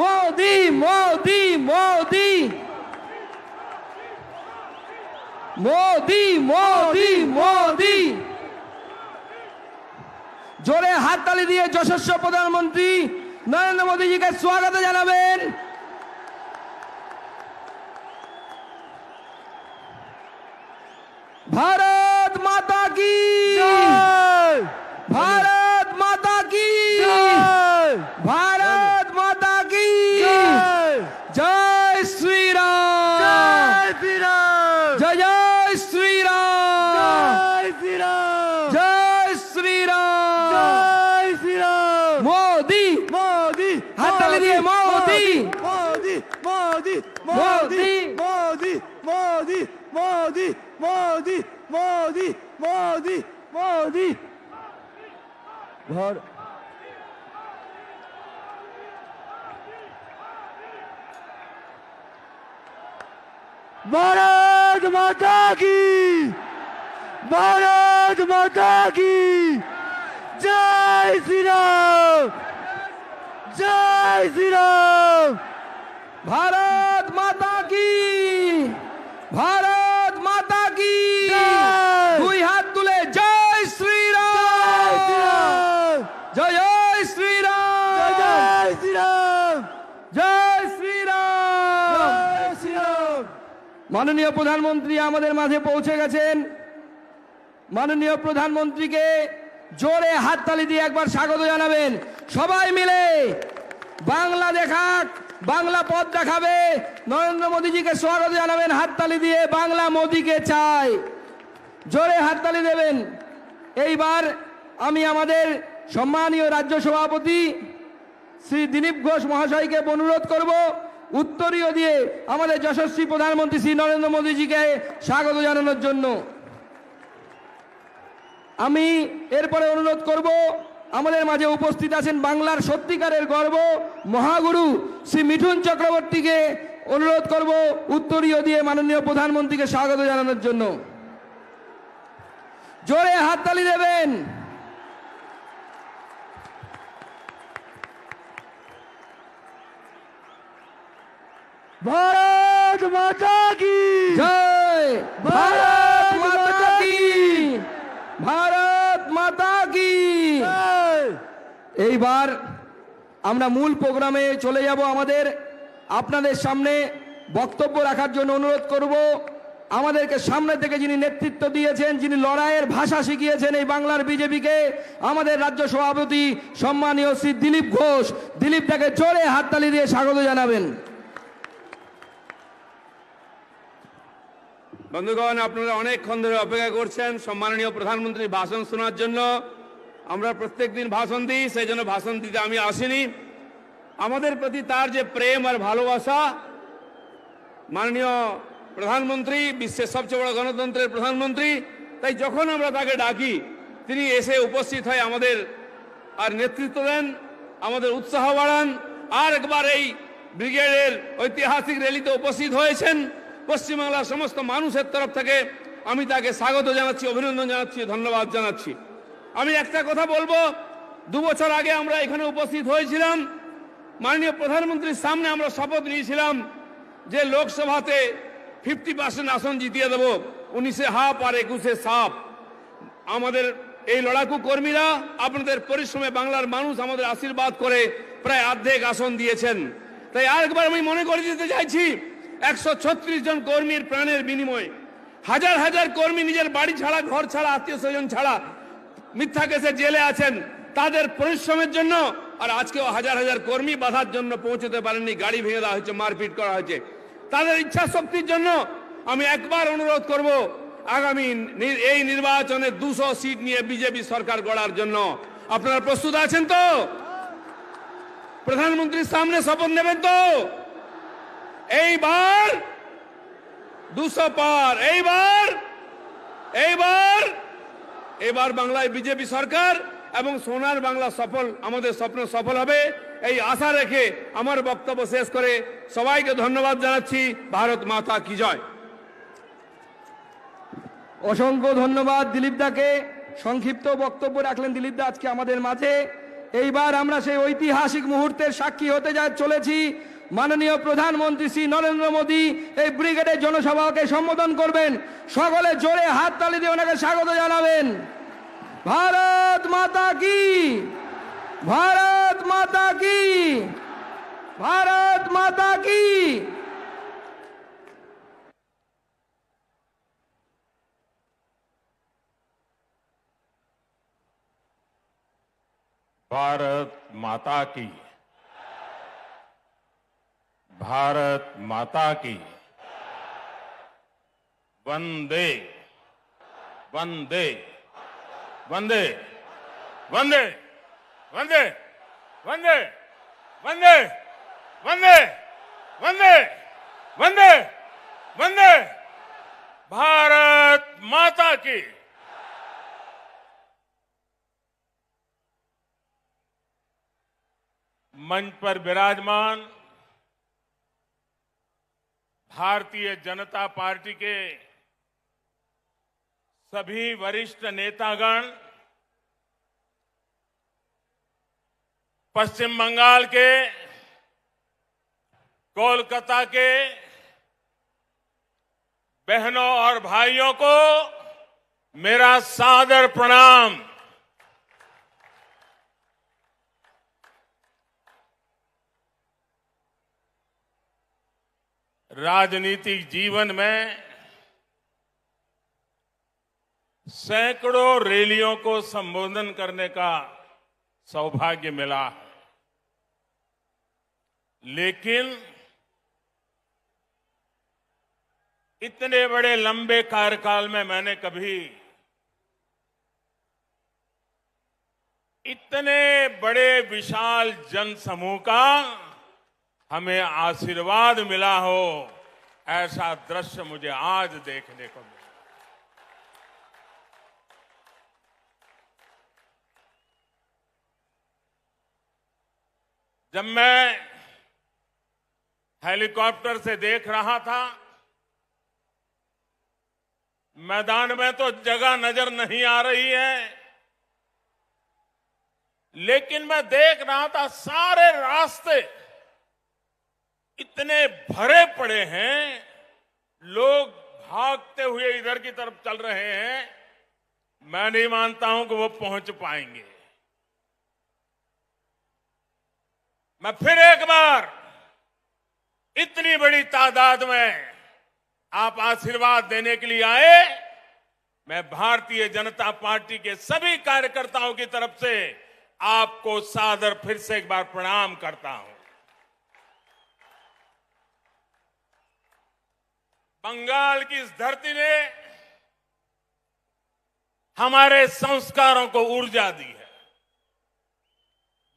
মোদি মোদি মোদি মোদি মোদি মোদি। জোরে হাততালি দিয়ে যশস্বী প্রধানমন্ত্রী নরেন্দ্র মোদীজিকে স্বাগত জানাবেন। भारत माता की जय, भारत माता की जय, भारत माता की जय, जय श्री राम, जय श्री राम, जय जय श्री राम, जय श्री राम, जय श्री राम, जय श्री राम। मोदी मोदी हाथ ताली दिए, मोदी मोदी मोदी मोदी मोदी मोदी मोदी मोदी मोदी मोदी मोदी। भारत माता की, भारत माता की जय श्री राम, जय श्री राम। भारत माता की, भारत माता की जय। दुई हाथ तुले जय श्री राम, जय जय श्री राम, जय श्री राम, जय श्री राम। जय श्री राम। মাননীয় প্রধানমন্ত্রী আমাদের মাঝে পৌঁছে গেছেন। মাননীয় প্রধানমন্ত্রীকে জোরে হাততালি দিয়ে একবার স্বাগত জানাবেন। সবাই মিলে বাংলা দেখাক, বাংলা পথ দেখাবে। নরেন্দ্র মোদীজিকে স্বাগত জানাবেন হাততালি দিয়ে। বাংলা মোদীকে চাই, জোরে হাততালি দেবেন। এইবার আমি আমাদের সম্মানীয় রাজ্য সভাপতি শ্রী দিলীপ ঘোষ মহাশয়কে অনুরোধ করব উত্তরীয় দিয়ে আমাদের যশস্বী প্রধানমন্ত্রী শ্রী নরেন্দ্র মোদীজিকে স্বাগত জানানোর জন্য। আমি এরপরে অনুরোধ করব আমাদের মাঝে উপস্থিত আছেন বাংলার সত্যিকারের গর্ব মহাগুরু শ্রী মিঠুন চক্রবর্তীকে অনুরোধ করব উত্তরীয় দিয়ে মাননীয় প্রধানমন্ত্রীকে স্বাগত জানানোর জন্য। জোরে হাততালি দেবেন। भारत माता की জয়, ভারত মাতা কি, ভারত মাতা কি। जय। এইবার আমরা মূল প্রোগ্রামে চলে যাব। আমাদের আপনাদের সামনে বক্তব্য রাখার জন্য অনুরোধ করব আমাদেরকে সামনে থেকে যিনি নেতৃত্ব দিয়েছেন, যিনি লড়াইয়ের ভাষা শিখিয়েছেন এই বাংলার বিজেপিকে, আমাদের রাজ্য সভাপতি সম্মানীয় শ্রী দিলীপ ঘোষ। দিলীপ তাকে জোরে হাততালি দিয়ে স্বাগত জানাবেন। বন্ধুগণ, আপনারা অনেকক্ষণ ধরে অপেক্ষা করছেন সম্মাননীয় প্রধানমন্ত্রীর ভাষণ শোনার জন্য। আমরা প্রত্যেকদিন ভাষণ দিই, সেই জন্য ভাষণ দিতে আমি আসিনি। আমাদের প্রতি তার যে প্রেম আর ভালোবাসা, মাননীয় প্রধানমন্ত্রী, বিশ্বের সবচেয়ে বড় গণতন্ত্রের প্রধানমন্ত্রী, তাই যখন আমরা তাকে ডাকি তিনি এসে উপস্থিত হয়ে আমাদের আর নেতৃত্ব দেন, আমাদের উৎসাহ বাড়ান। আর একবার এই ব্রিগেডের ঐতিহাসিক র্যালিতে উপস্থিত হয়েছেন। পশ্চিমবাংলার সমস্ত মানুষের তরফ থেকে আমি তাকে স্বাগত জানাচ্ছি, অভিনন্দন জানাচ্ছি, ধন্যবাদ জানাচ্ছি। আমি একটা কথা বলবো, 2 বছর আগে আমরা এখানে উপস্থিত হয়েছিলাম। মাননীয় প্রধানমন্ত্রীর সামনে আমরা শপথ নিয়েছিলাম যে লোকসভাতে 50% আসন জিতিয়ে দেব, 19-এ হাফ আর 21-এ সাফ। আমাদের এই লড়াকু কর্মীরা আপনাদের পরিশ্রমে বাংলার মানুষ আমাদের আশীর্বাদ করে প্রায় অর্ধেক আসন দিয়েছেন। তাই আরেকবার আমি মনে করে দিতে চাইছি, 136 জন কর্মীর প্রাণের বিনিময়ে, হাজার হাজার কর্মী নিজের বাড়ি ছাড়া, ঘর ছাড়া, আত্মীয় স্বজন ছাড়া মিথ্যা কেসে জেলে আছেন, তাদের পরিশ্রমের জন্য। আর আজকেও হাজার হাজার কর্মী বাধার জন্য পৌঁছতে পারেননি, গাড়ি ভেঙে দেওয়া হয়েছে, মারপিট করা হয়েছে। তাদের ইচ্ছা শক্তির জন্য আমি একবার অনুরোধ করব, আগামী এই নির্বাচনে 200 সিট নিয়ে বিজেপি সরকার গড়ার জন্য আপনারা প্রস্তুত আছেন তো? প্রধানমন্ত্রীর সামনে শপথ নেবেন তো? এইবার 200 পার, এইবার বাংলায় বিজেপি সরকার এবং সোনার বাংলা সফল, আমাদের স্বপ্ন সফল হবে এই আশা রেখে আমার বক্তব্য শেষ করে সবাইকে ধন্যবাদ জানাচ্ছি। ভারত মাতা কি জয়। অসংখ্য ধন্যবাদ দিলীপ দাকে। সংক্ষিপ্ত বক্তব্য রাখলেন দিলীপ দা আজকে আমাদের মাঝে। এইবার আমরা সেই ঐতিহাসিক মুহূর্তের সাক্ষী হতে চলেছি। মাননীয় প্রধানমন্ত্রী শ্রী নরেন্দ্র মোদী এই ব্রিগেডের জনসভাকে সম্বোধন করবেন। সকলে জোরে হাততালি দিয়ে ওনাকে স্বাগত জানাবেন। ভারত মাতা কি, ভারত মাতা কি, ভারত মাতা কি। भारत माता की, भारत माता की। वंदे वंदे वंदे वंदे वंदे वंदे वंदे वंदे वंदे वंदे वंदे भारत माता की। मंच पर विराजमान भारतीय जनता पार्टी के सभी वरिष्ठ नेतागण, पश्चिम बंगाल के, कोलकाता के बहनों और भाइयों को मेरा सादर प्रणाम। राजनीतिक जीवन में सैकड़ों रैलियों को संबोधन करने का सौभाग्य मिला है, लेकिन इतने बड़े लंबे कार्यकाल में मैंने कभी इतने बड़े विशाल जनसमूह का हमें आशीर्वाद मिला हो, ऐसा दृश्य मुझे आज देखने को मिला। जब मैं हेलीकॉप्टर से देख रहा था, मैदान में तो जगह नजर नहीं आ रही है, लेकिन मैं देख रहा था सारे रास्ते इतने भरे पड़े हैं, लोग भागते हुए इधर की तरफ चल रहे हैं। मैं नहीं मानता हूं कि वो पहुंच पाएंगे। मैं फिर एक बार इतनी बड़ी तादाद में आप आशीर्वाद देने के लिए आए, मैं भारतीय जनता पार्टी के सभी कार्यकर्ताओं की तरफ से आपको सादर फिर से एक बार प्रणाम करता हूं। बंगाल की इस धरती ने हमारे संस्कारों को ऊर्जा दी है।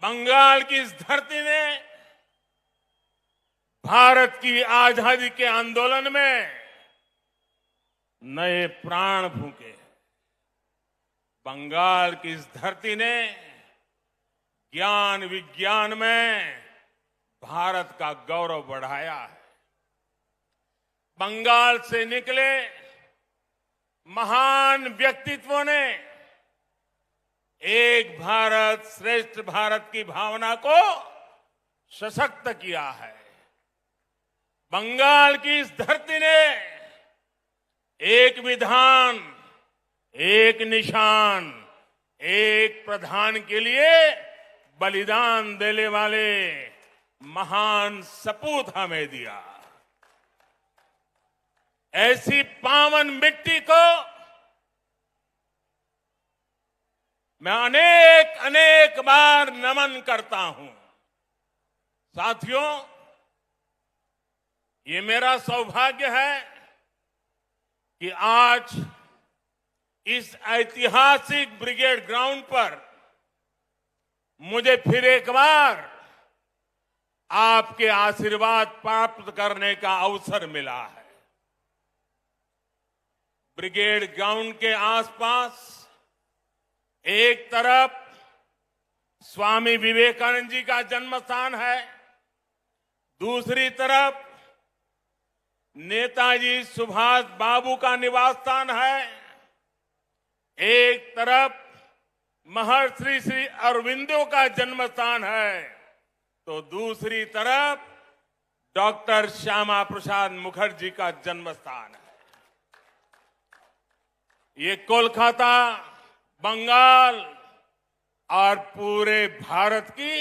बंगाल की इस धरती ने भारत की आजादी के आंदोलन में नए प्राण फूंके। बंगाल की इस धरती ने ज्ञान विज्ञान में भारत का गौरव बढ़ाया है। बंगाल से निकले महान व्यक्तित्वों ने एक भारत श्रेष्ठ भारत की भावना को सशक्त किया है। बंगाल की इस धरती ने एक विधान, एक निशान, एक प्रधान के लिए बलिदान देने वाले महान सपूत हमें दिया। ऐसी पावन मिट्टी को मैं अनेक अनेक बार नमन करता हूं। साथियों, ये मेरा सौभाग्य है कि आज इस ऐतिहासिक ब्रिगेड ग्राउंड पर मुझे फिर एक बार आपके आशीर्वाद प्राप्त करने का अवसर मिला है। ब्रिगेड ग्राउंड के आसपास एक तरफ स्वामी विवेकानंद जी का जन्म स्थान है, दूसरी तरफ नेताजी सुभाष बाबू का निवास स्थान है, एक तरफ महर्षि श्री अरविंदो का जन्म स्थान है, तो दूसरी तरफ डॉक्टर श्यामा प्रसाद मुखर्जी का जन्म स्थान है। ये कोलकाता, बंगाल और पूरे भारत की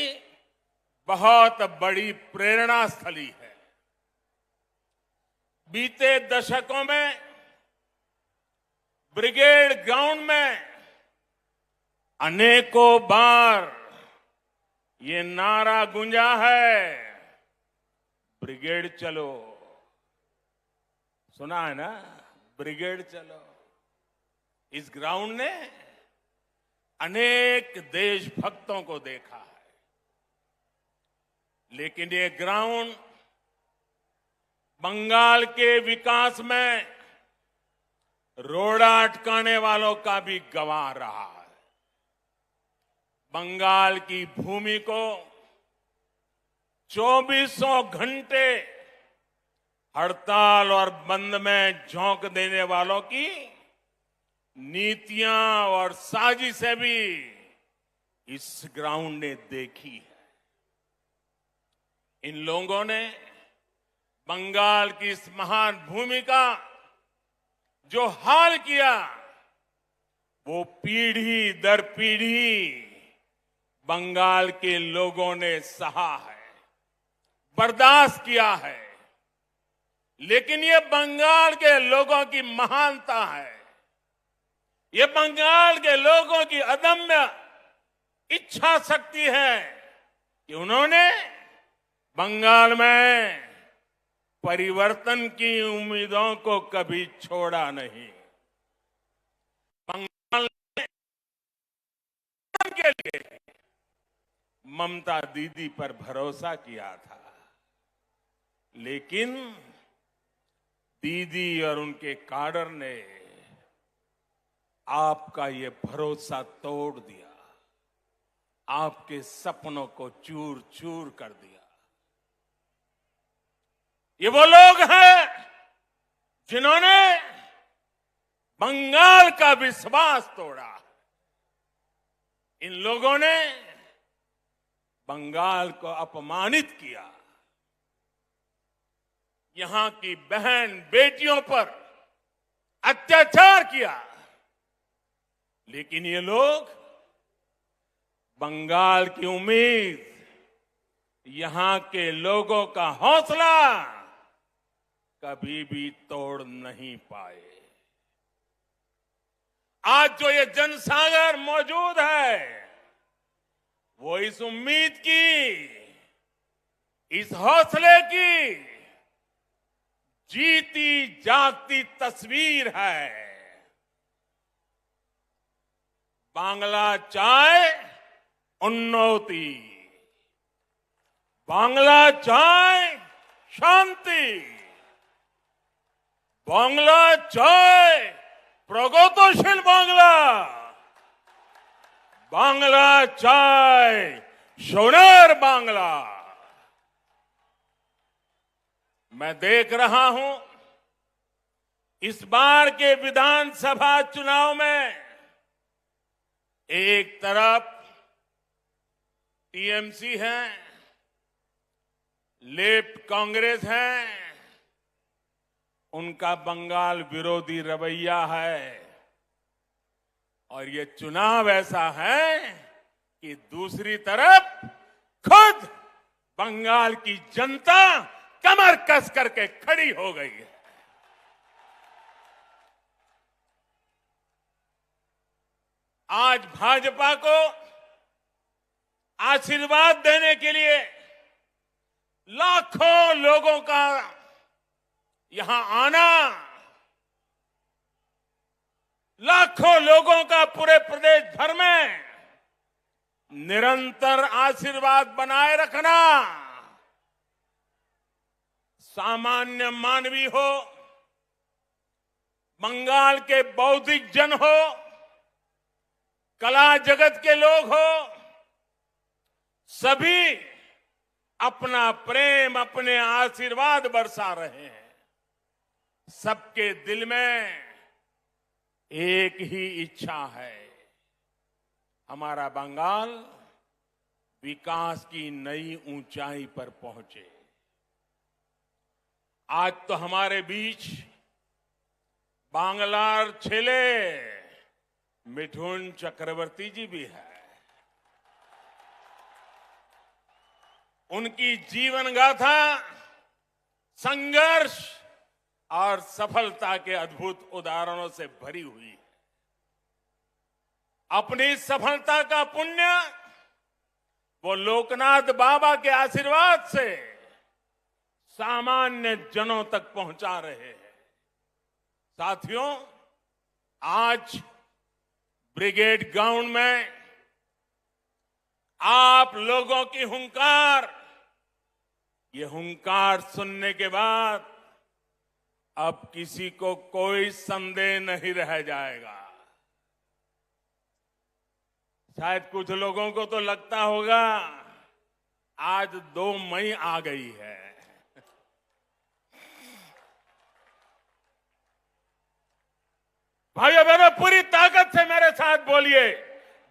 बहुत बड़ी प्रेरणा स्थली है। बीते दशकों में ब्रिगेड ग्राउंड में अनेकों बार ये नारा गूंजा है, ब्रिगेड चलो। सुना है ना, ब्रिगेड चलो। इस ग्राउंड ने अनेक देशभक्तों को देखा है, लेकिन ये ग्राउंड बंगाल के विकास में रोड़ा अटकाने वालों का भी गवाह रहा है। बंगाल की भूमि को 2400 घंटे हड़ताल और बंद में झोंक देने वालों की नीतियां और साजिशें भी इस ग्राउंड ने देखी है। इन लोगों ने बंगाल की इस महान भूमि का जो हाल किया, वो पीढ़ी दर पीढ़ी बंगाल के लोगों ने सहा है, बर्दाश्त किया है। लेकिन ये बंगाल के लोगों की महानता है, ये बंगाल के लोगों की अदम्य इच्छा शक्ति है कि उन्होंने बंगाल में परिवर्तन की उम्मीदों को कभी छोड़ा नहीं। बंगाल के लिए ममता दीदी पर भरोसा किया था, लेकिन दीदी और उनके काडर ने आपका ये भरोसा तोड़ दिया, आपके सपनों को चूर चूर कर दिया। ये वो लोग हैं जिन्होंने बंगाल का विश्वास तोड़ा। इन लोगों ने बंगाल को अपमानित किया, यहां की बहन बेटियों पर अत्याचार किया। लेकिन ये लोग बंगाल की उम्मीद, यहां के लोगों का हौसला कभी भी तोड़ नहीं पाए। आज जो ये जनसागर मौजूद है, वो इस उम्मीद की, इस हौसले की जीती जागती तस्वीर है। बांग्ला चाय उन्नति, बांग्ला चाय शांति, बांग्ला चाय प्रगतिशील बांग्ला, बांग्ला चाय सोनार बांग्ला। मैं देख रहा हूं इस बार के विधानसभा चुनाव में एक तरफ टीएमसी है, लेफ्ट कांग्रेस है, उनका बंगाल विरोधी रवैया है, और ये चुनाव ऐसा है कि दूसरी तरफ खुद बंगाल की जनता कमर कस करके खड़ी हो गई है। आज भाजपा को आशीर्वाद देने के लिए लाखों लोगों का यहां आना, लाखों लोगों का पूरे प्रदेश भर में निरंतर आशीर्वाद बनाए रखना, सामान्य मानवी हो, बंगाल के बौद्धिक जन हो, कला जगत के लोग हो, सभी अपना प्रेम, अपने आशीर्वाद बरसा रहे हैं। सबके दिल में एक ही इच्छा है, हमारा बंगाल विकास की नई ऊंचाई पर पहुंचे। आज तो हमारे बीच बांग्लार छेले मिठुन चक्रवर्ती जी भी है। उनकी जीवन गाथा संघर्ष और सफलता के अद्भुत उदाहरणों से भरी हुई है। अपनी सफलता का पुण्य वो लोकनाथ बाबा के आशीर्वाद से सामान्य जनों तक पहुंचा रहे हैं। साथियों, आज ब्रिगेड ग्राउंड में आप लोगों की हुंकार, ये हुंकार सुनने के बाद अब किसी को कोई संदेह नहीं रह जाएगा। शायद कुछ लोगों को तो लगता होगा आज 2 मई आ गई है। भाइयों बहनों, पूरी ताकत से मेरे साथ बोलिए,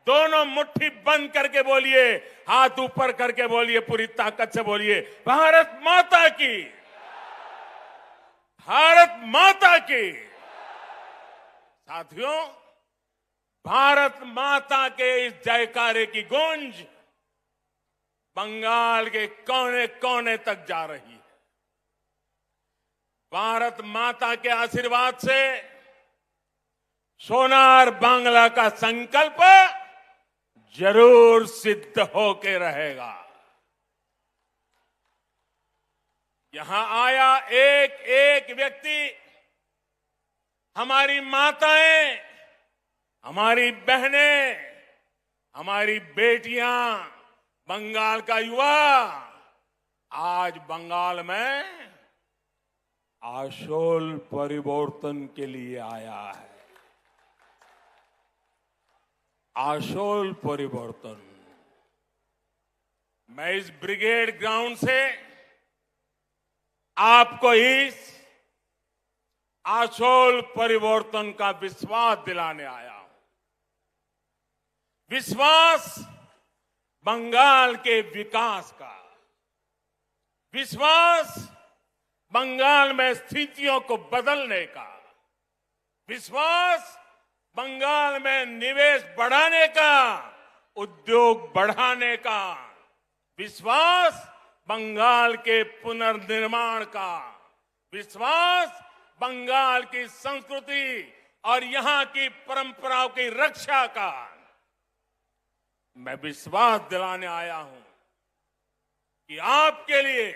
दोनों मुट्ठी बंद करके बोलिए, हाथ ऊपर करके बोलिए, पूरी ताकत से बोलिए, भारत माता की, भारत माता की। साथियों, भारत माता के इस जयकारे की गूंज बंगाल के कोने कोने तक जा रही है। भारत माता के आशीर्वाद से सोनार बांग्ला का संकल्प जरूर सिद्ध होके रहेगा। यहां आया एक एक व्यक्ति, हमारी माताएं, हमारी बहनें, हमारी बेटियां, बंगाल का युवा आज बंगाल में आशोल परिवर्तन के लिए आया है। आशोल परिवर्तन। मैं इस ब्रिगेड ग्राउंड से आपको इस आशोल परिवर्तन का विश्वास दिलाने आया हूं। विश्वास बंगाल के विकास का, विश्वास बंगाल में स्थितियों को बदलने का, विश्वास बंगाल में निवेश बढ़ाने का, उद्योग बढ़ाने का, विश्वास बंगाल के पुनर्निर्माण का, विश्वास बंगाल की संस्कृति और यहां की परंपराओं की रक्षा का। मैं विश्वास दिलाने आया हूं कि आपके लिए,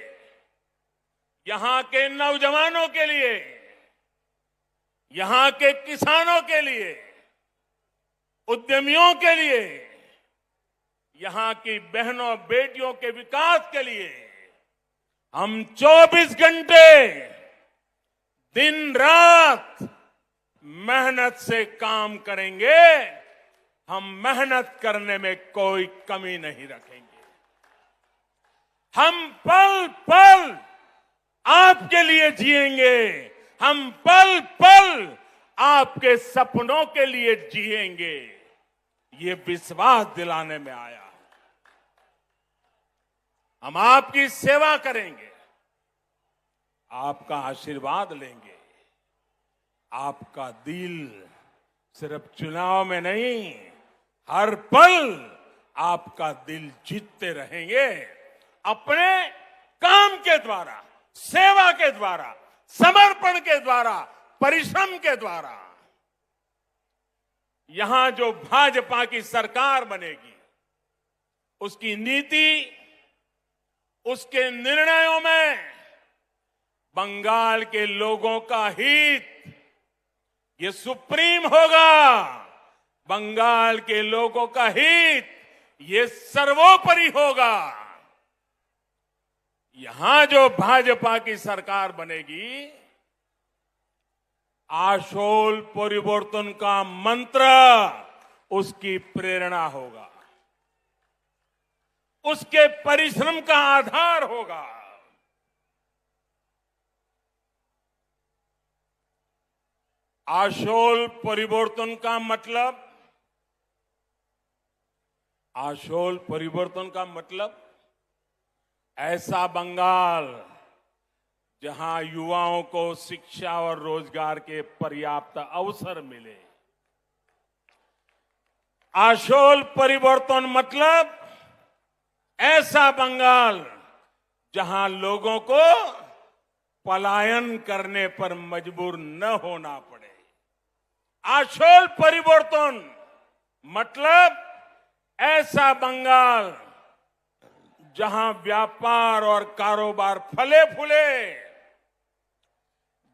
यहां के नौजवानों के लिए, यहां के किसानों के लिए, उद्यमियों के लिए, यहां की बहनों बेटियों के विकास के लिए हम 24 घंटे दिन रात मेहनत से काम करेंगे। हम मेहनत करने में कोई कमी नहीं रखेंगे। हम पल पल आपके लिए जिएंगे। हम पल पल आपके सपनों के लिए जिएंगे। ये विश्वास दिलाने में आया। हम आपकी सेवा करेंगे, आपका आशीर्वाद लेंगे। आपका दिल सिर्फ चुनाव में नहीं, हर पल आपका दिल जीतते रहेंगे। अपने काम के द्वारा, सेवा के द्वारा, समर्पण के द्वारा, परिश्रम के द्वारा। यहां जो भाजपा की सरकार बनेगी, उसकी नीति, उसके निर्णयों में बंगाल के लोगों का हित ये सुप्रीम होगा। बंगाल के लोगों का हित ये सर्वोपरि होगा। यहां जो भाजपा की सरकार बनेगी, आशोल परिवर्तन का मंत्र उसकी प्रेरणा होगा, उसके परिश्रम का आधार होगा। आशोल परिवर्तन का मतलब आशोल परिवर्तन का मतलब ऐसा बंगाल जहां युवाओं को शिक्षा और रोजगार के पर्याप्त अवसर मिले। आशोल परिवर्तन मतलब ऐसा बंगाल जहां लोगों को पलायन करने पर मजबूर न होना पड़े। आशोल परिवर्तन मतलब ऐसा बंगाल जहां व्यापार और कारोबार फले फूले,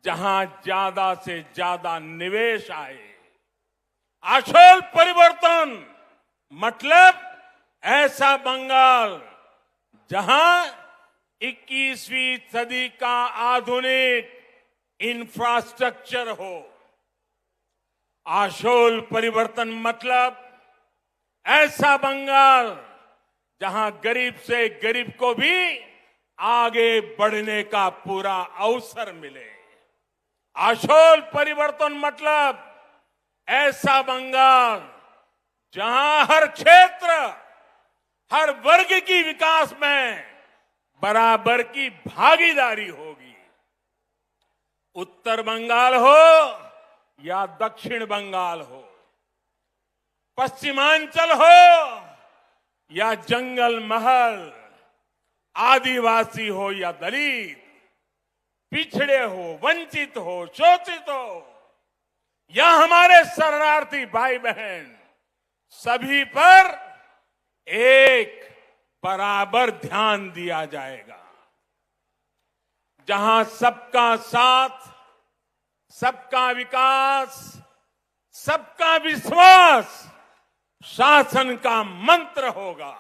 जहां ज्यादा से ज्यादा निवेश आए। आशोल परिवर्तन मतलब ऐसा बंगाल जहां 21वीं सदी का आधुनिक इंफ्रास्ट्रक्चर हो। आशोल परिवर्तन मतलब ऐसा बंगाल जहां गरीब से गरीब को भी आगे बढ़ने का पूरा अवसर मिले। आशोल परिवर्तन मतलब ऐसा बंगाल जहां हर क्षेत्र, हर वर्ग की विकास में बराबर की भागीदारी होगी। उत्तर बंगाल हो या दक्षिण बंगाल हो, पश्चिमांचल हो या जंगल महल, आदिवासी हो या दलित, पिछड़े हो, वंचित हो, शोषित हो या हमारे शरणार्थी भाई बहन, सभी पर एक बराबर ध्यान दिया जाएगा। जहां सबका साथ, सबका विकास, सबका विश्वास शासन का मंत्र होगा।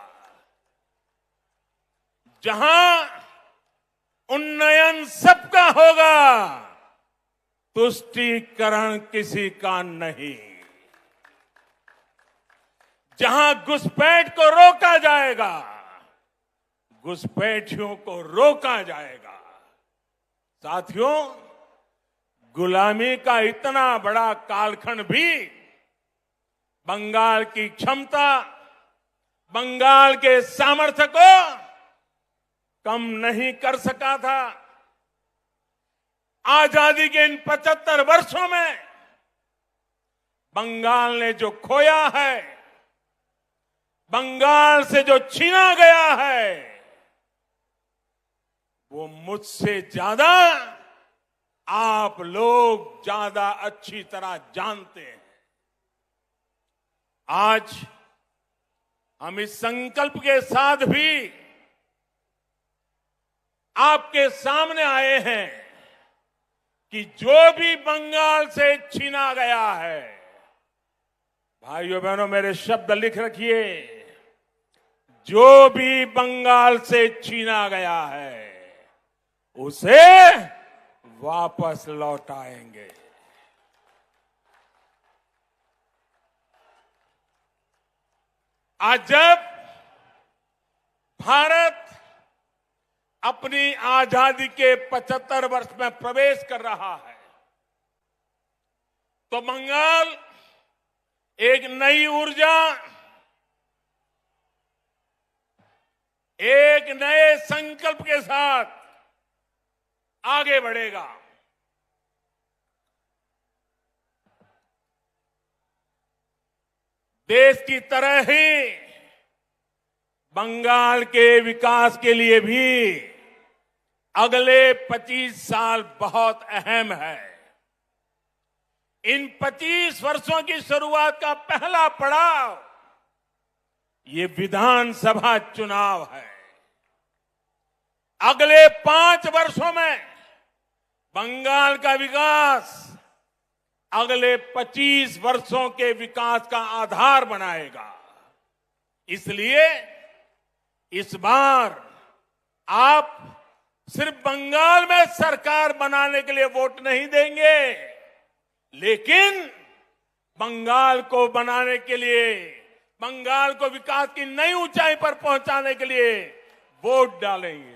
जहां उन्नयन सबका होगा, तुष्टीकरण किसी का नहीं। जहां घुसपैठ को रोका जाएगा, घुसपैठियों को रोका जाएगा। साथियों, गुलामी का इतना बड़ा कालखंड भी बंगाल की क्षमता, बंगाल के सामर्थ्य को कम नहीं कर सका था। आजादी के इन 75 वर्षों में बंगाल ने जो खोया है, बंगाल से जो छीना गया है, वो मुझसे ज्यादा आप लोग ज्यादा अच्छी तरह जानते हैं। आज हम इस संकल्प के साथ भी आपके सामने आए हैं कि जो भी बंगाल से छीना गया है, भाइयों बहनों मेरे शब्द लिख रखिए, जो भी बंगाल से छीना गया है उसे वापस लौटाएंगे। आज जब भारत अपनी आजादी के 75 वर्ष में प्रवेश कर रहा है, तो बंगाल एक नई ऊर्जा, एक नए संकल्प के साथ आगे बढ़ेगा। देश की तरह ही बंगाल के विकास के लिए भी अगले 25 साल बहुत अहम है। इन 25 वर्षों की शुरुआत का पहला पड़ाव ये विधानसभा चुनाव है। अगले 5 वर्षों में बंगाल का विकास अगले 25 वर्षों के विकास का आधार बनाएगा। इसलिए इस बार आप सिर्फ बंगाल में सरकार बनाने के लिए वोट नहीं देंगे, लेकिन बंगाल को बनाने के लिए, बंगाल को विकास की नई ऊंचाई पर पहुंचाने के लिए वोट डालेंगे।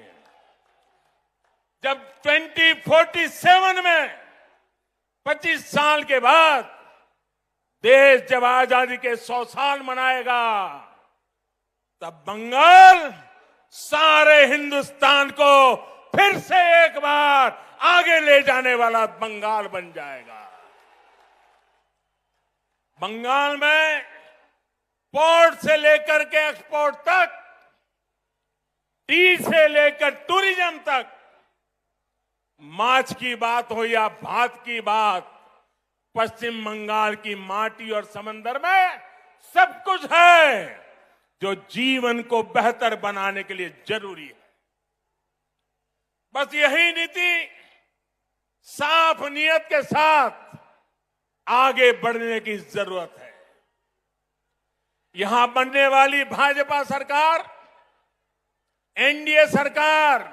जब 2047 में 25 साल के बाद देश जब आजादी के 100 साल मनाएगा, तब बंगाल सारे हिंदुस्तान को फिर से एक बार आगे ले जाने वाला बंगाल बन जाएगा। बंगाल में पोर्ट से लेकर के एक्सपोर्ट तक, टी से लेकर टूरिज्म तक, माछ की बात हो या भात की बात, पश्चिम बंगाल की माटी और समंदर में सब कुछ है जो जीवन को बेहतर बनाने के लिए जरूरी है। बस यही नीति साफ नियत के साथ आगे बढ़ने की जरूरत है। यहां बनने वाली भाजपा सरकार, एनडीए सरकार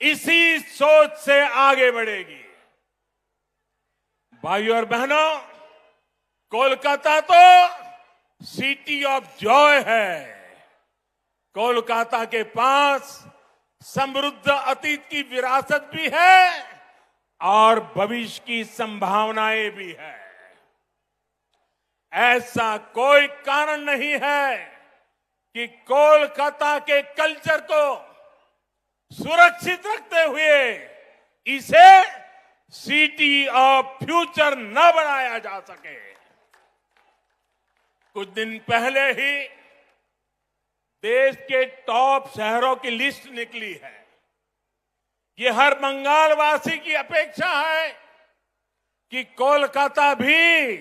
इसी सोच से आगे बढ़ेगी। भाइयों और बहनों, कोलकाता तो सिटी ऑफ जॉय है। कोलकाता के पास समृद्ध अतीत की विरासत भी है और भविष्य की संभावनाएं भी है। ऐसा कोई कारण नहीं है कि कोलकाता के कल्चर को सुरक्षित रखते हुए इसे सिटी ऑफ फ्यूचर न बनाया जा सके। कुछ दिन पहले ही देश के टॉप शहरों की लिस्ट निकली है। ये हर बंगाल वासी की अपेक्षा है कि कोलकाता भी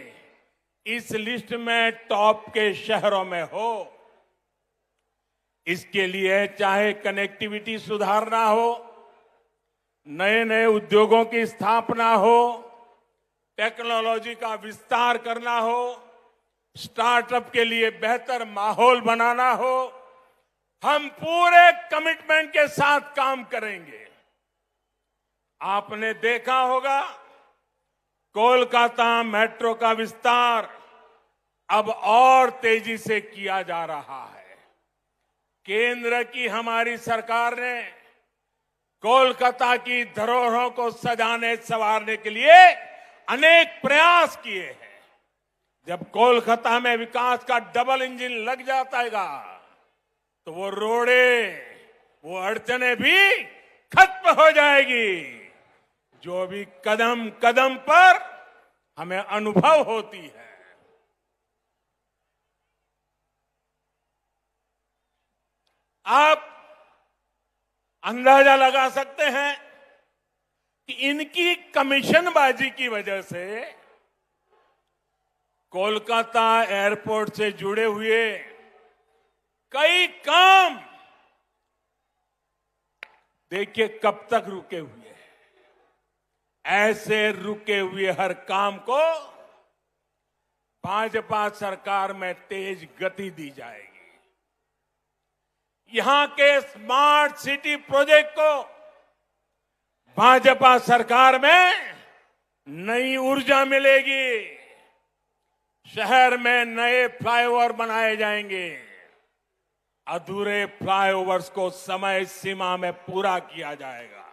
इस लिस्ट में टॉप के शहरों में हो। इसके लिए चाहे कनेक्टिविटी सुधारना हो, नए नए उद्योगों की स्थापना हो, टेक्नोलॉजी का विस्तार करना हो, स्टार्टअप के लिए बेहतर माहौल बनाना हो, हम पूरे कमिटमेंट के साथ काम करेंगे। आपने देखा होगा कोलकाता मेट्रो का विस्तार अब और तेजी से किया जा रहा है। केंद्र की हमारी सरकार ने कोलकाता की धरोहरों को सजाने संवारने के लिए अनेक प्रयास किए हैं। जब कोलकाता में विकास का डबल इंजन लग जाएगा तो वो रोड़े, वो अड़चने भी खत्म हो जाएगी जो भी कदम कदम पर हमें अनुभव होती है। आप अंदाजा लगा सकते हैं कि इनकी कमीशनबाजी की वजह से कोलकाता एयरपोर्ट से जुड़े हुए कई काम देखिए कब तक रुके हुए हैं। ऐसे रुके हुए हर काम को भाजपा सरकार में तेज गति दी जाएगी। यहां के स्मार्ट सिटी प्रोजेक्ट को भाजपा सरकार में नई ऊर्जा मिलेगी। शहर में नए फ्लाईओवर बनाए जाएंगे। अधूरे फ्लाईओवर्स को समय सीमा में पूरा किया जाएगा।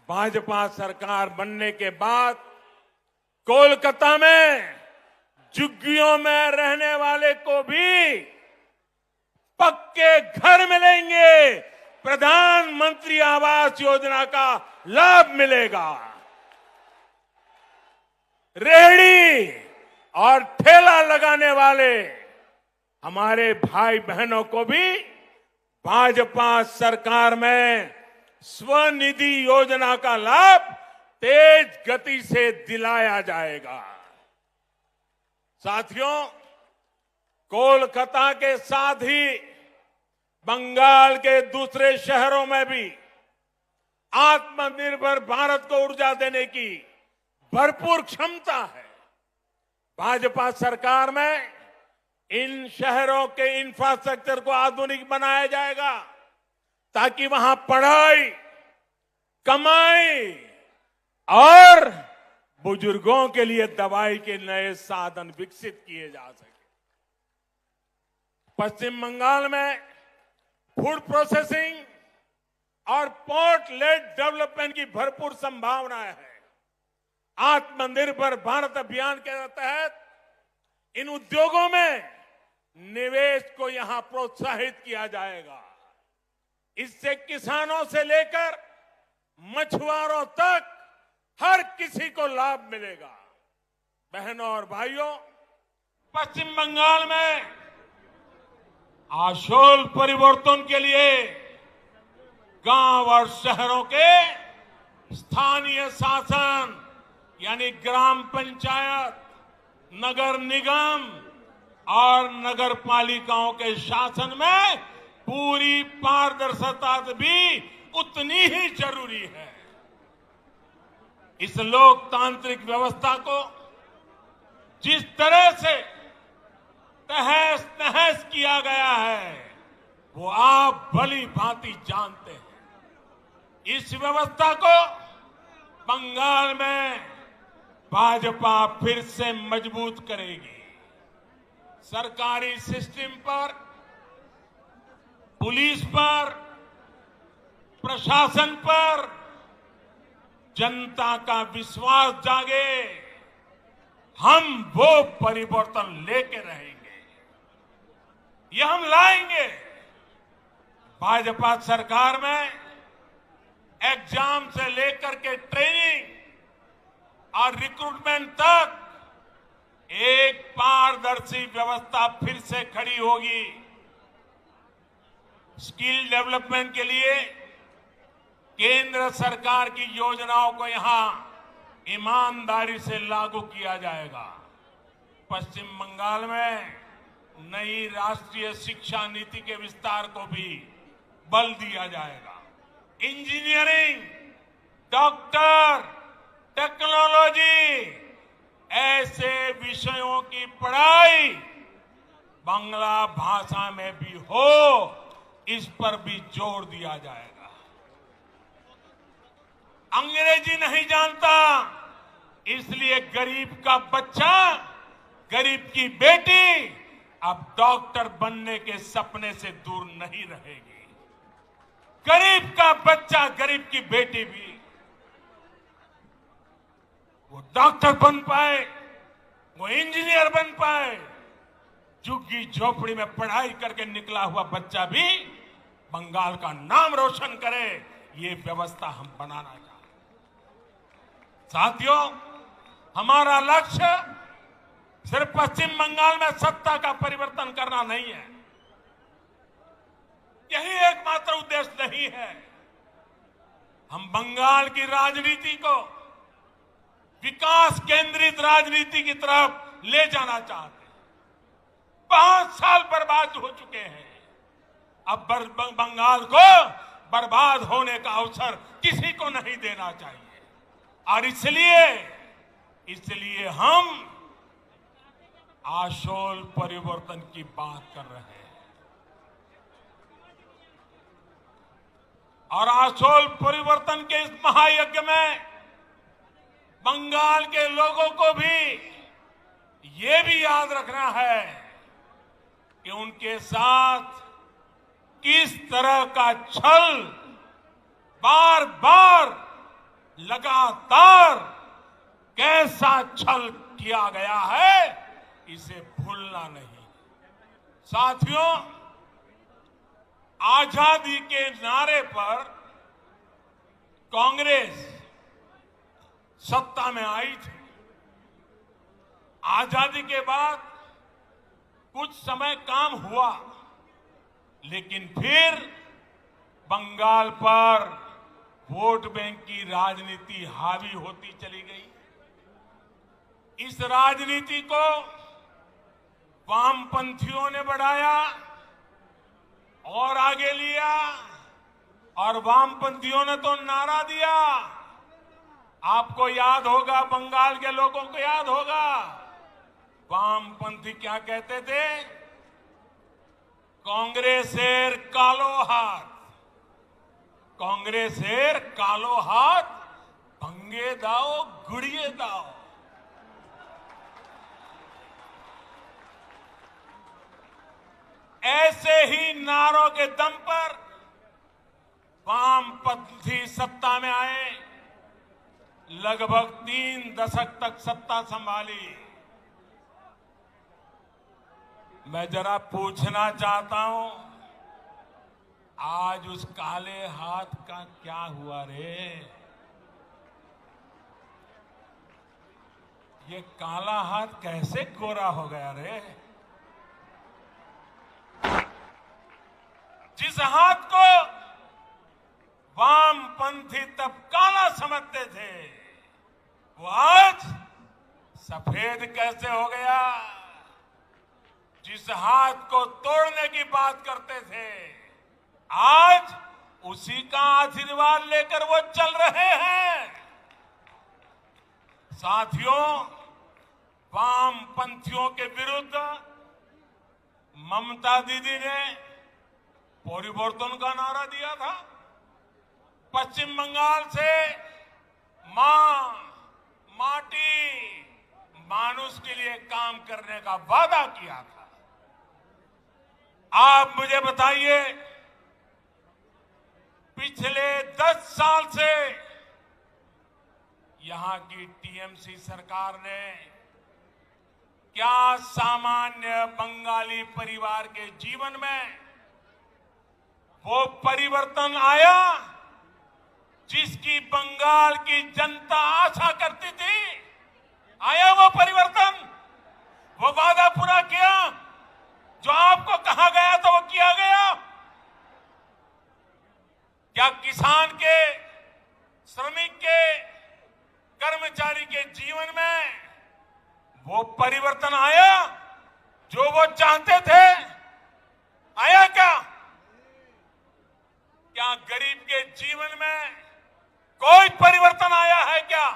भाजपा सरकार बनने के बाद कोलकाता में झुग्गियों में रहने वाले को भी पक्के घर मिलेंगे। प्रधानमंत्री आवास योजना का लाभ मिलेगा। रेहड़ी और ठेला लगाने वाले हमारे भाई बहनों को भी भाजपा सरकार में स्वनिधि योजना का लाभ तेज गति से दिलाया जाएगा। साथियों, कोलकाता के साथ ही बंगाल के दूसरे शहरों में भी आत्मनिर्भर भारत को ऊर्जा देने की भरपूर क्षमता है। भाजपा सरकार में इन शहरों के इंफ्रास्ट्रक्चर को आधुनिक बनाया जाएगा ताकि वहां पढ़ाई, कमाई और बुजुर्गों के लिए दवाई के नए साधन विकसित किए जा सके। पश्चिम बंगाल में फूड प्रोसेसिंग और पोर्ट लेड डेवलपमेंट की भरपूर संभावनाएं हैं। आत्मनिर्भर भारत अभियान के तहत इन उद्योगों में निवेश को यहां प्रोत्साहित किया जाएगा। इससे किसानों से लेकर मछुआरों तक हर किसी को लाभ मिलेगा। बहनों और भाइयों, पश्चिम बंगाल में आशोल परिवर्तन के लिए गांव और शहरों के स्थानीय शासन यानी ग्राम पंचायत, नगर निगम और नगर पालिकाओं के शासन में पूरी पारदर्शिता भी उतनी ही जरूरी है। इस लोकतांत्रिक व्यवस्था को जिस तरह से तहस नहस किया गया है वो आप भली भांति जानते हैं। इस व्यवस्था को बंगाल में भाजपा फिर से मजबूत करेगी। सरकारी सिस्टम पर, पुलिस पर, प्रशासन पर जनता का विश्वास जागे। हम वो परिवर्तन लेके रहेंगे, ये हम लाएंगे। भाजपा सरकार में एग्जाम से लेकर के ट्रेनिंग और रिक्रूटमेंट तक एक पारदर्शी व्यवस्था फिर से खड़ी होगी। स्किल डेवलपमेंट के लिए केंद्र सरकार की योजनाओं को यहां ईमानदारी से लागू किया जाएगा। पश्चिम बंगाल में नई राष्ट्रीय शिक्षा नीति के विस्तार को भी बल दिया जाएगा। इंजीनियरिंग, डॉक्टर, टेक्नोलॉजी ऐसे विषयों की पढ़ाई बांग्ला भाषा में भी हो, इस पर भी जोर दिया जाएगा। अंग्रेजी नहीं जानता, इसलिए गरीब का बच्चा, गरीब की बेटी अब डॉक्टर बनने के सपने से दूर नहीं रहेगी। गरीब का बच्चा, गरीब की बेटी भी वो डॉक्टर बन पाए, वो इंजीनियर बन पाए। झुग्गी झोपड़ी में पढ़ाई करके निकला हुआ बच्चा भी बंगाल का नाम रोशन करे, ये व्यवस्था हम बनाना चाहते हैं। साथियों, हमारा लक्ष्य सिर्फ पश्चिम बंगाल में सत्ता का परिवर्तन करना नहीं है, यही एकमात्र उद्देश्य नहीं है। हम बंगाल की राजनीति को विकास केंद्रित राजनीति की तरफ ले जाना चाहते हैं। 5 साल बर्बाद हो चुके हैं, अब बंगाल को बर्बाद होने का अवसर किसी को नहीं देना चाहिए। और इसलिए हम आशोल परिवर्तन की बात कर रहे हैं। और आशोल परिवर्तन के इस महायज्ञ में बंगाल के लोगों को भी ये भी याद रखना है कि उनके साथ किस तरह का छल बार बार लगातार कैसा छल किया गया है, इसे भूलना नहीं। साथियों, आजादी के नारे पर कांग्रेस सत्ता में आई थी। आजादी के बाद कुछ समय काम हुआ, लेकिन फिर बंगाल पर वोट बैंक की राजनीति हावी होती चली गई। इस राजनीति को वामपंथियों ने बढ़ाया और आगे लिया, और वामपंथियों ने तो नारा दिया। आपको याद होगा, बंगाल के लोगों को याद होगा, वामपंथी क्या कहते थे? कांग्रेसेर कालो हाथ, कांग्रेसेर कालो हाथ भंगे दाओ गुड़िए दाओ। ऐसे ही नारों के दम पर वामपंथी सत्ता में आए, लगभग 3 दशक तक सत्ता संभाली। मैं जरा पूछना चाहता हूं, आज उस काले हाथ का क्या हुआ रे? ये काला हाथ कैसे गोरा हो गया रे? जिस हाथ को वामपंथी तब काला समझते थे, वो आज सफेद कैसे हो गया? जिस हाथ को तोड़ने की बात करते थे, आज उसी का आशीर्वाद लेकर वो चल रहे हैं। साथियों, वामपंथियों के विरुद्ध ममता दीदी ने परिवर्तन का नारा दिया था। पश्चिम बंगाल से मां, माटी, मानुष के लिए काम करने का वादा किया था। आप मुझे बताइए, पिछले 10 साल से यहां की टीएमसी सरकार ने क्या सामान्य बंगाली परिवार के जीवन में वो परिवर्तन आया जिसकी बंगाल की जनता आशा करती थी? आया वो परिवर्तन? वो वादा पूरा किया? जो आपको कहा गया था वो किया गया? क्या किसान के, श्रमिक के, कर्मचारी के जीवन में वो परिवर्तन आया जो वो चाहते थे? आया क्या? क्या गरीब के जीवन में कोई परिवर्तन आया है क्या?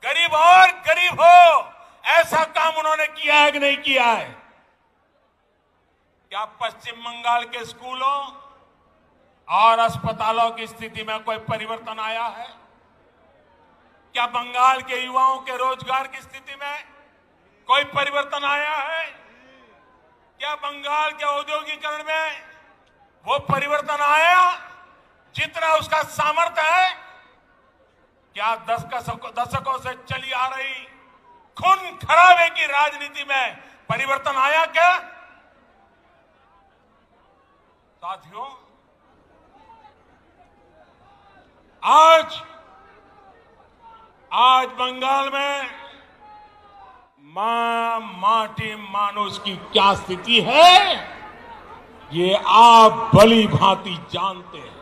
गरीब और गरीब हो, ऐसा काम उन्होंने किया है कि नहीं किया है? क्या पश्चिम बंगाल के स्कूलों और अस्पतालों की स्थिति में कोई परिवर्तन आया है? क्या बंगाल के युवाओं के रोजगार की स्थिति में कोई परिवर्तन आया है? क्या बंगाल के औद्योगिकरण में वो परिवर्तन आया जितना उसका सामर्थ्य है? क्या दशकों से चली आ रही खून खराबे की राजनीति में परिवर्तन आया क्या? साथियों, आज बंगाल में मां, माटी, मानुष की क्या स्थिति है, ये आप भली भांति जानते हैं।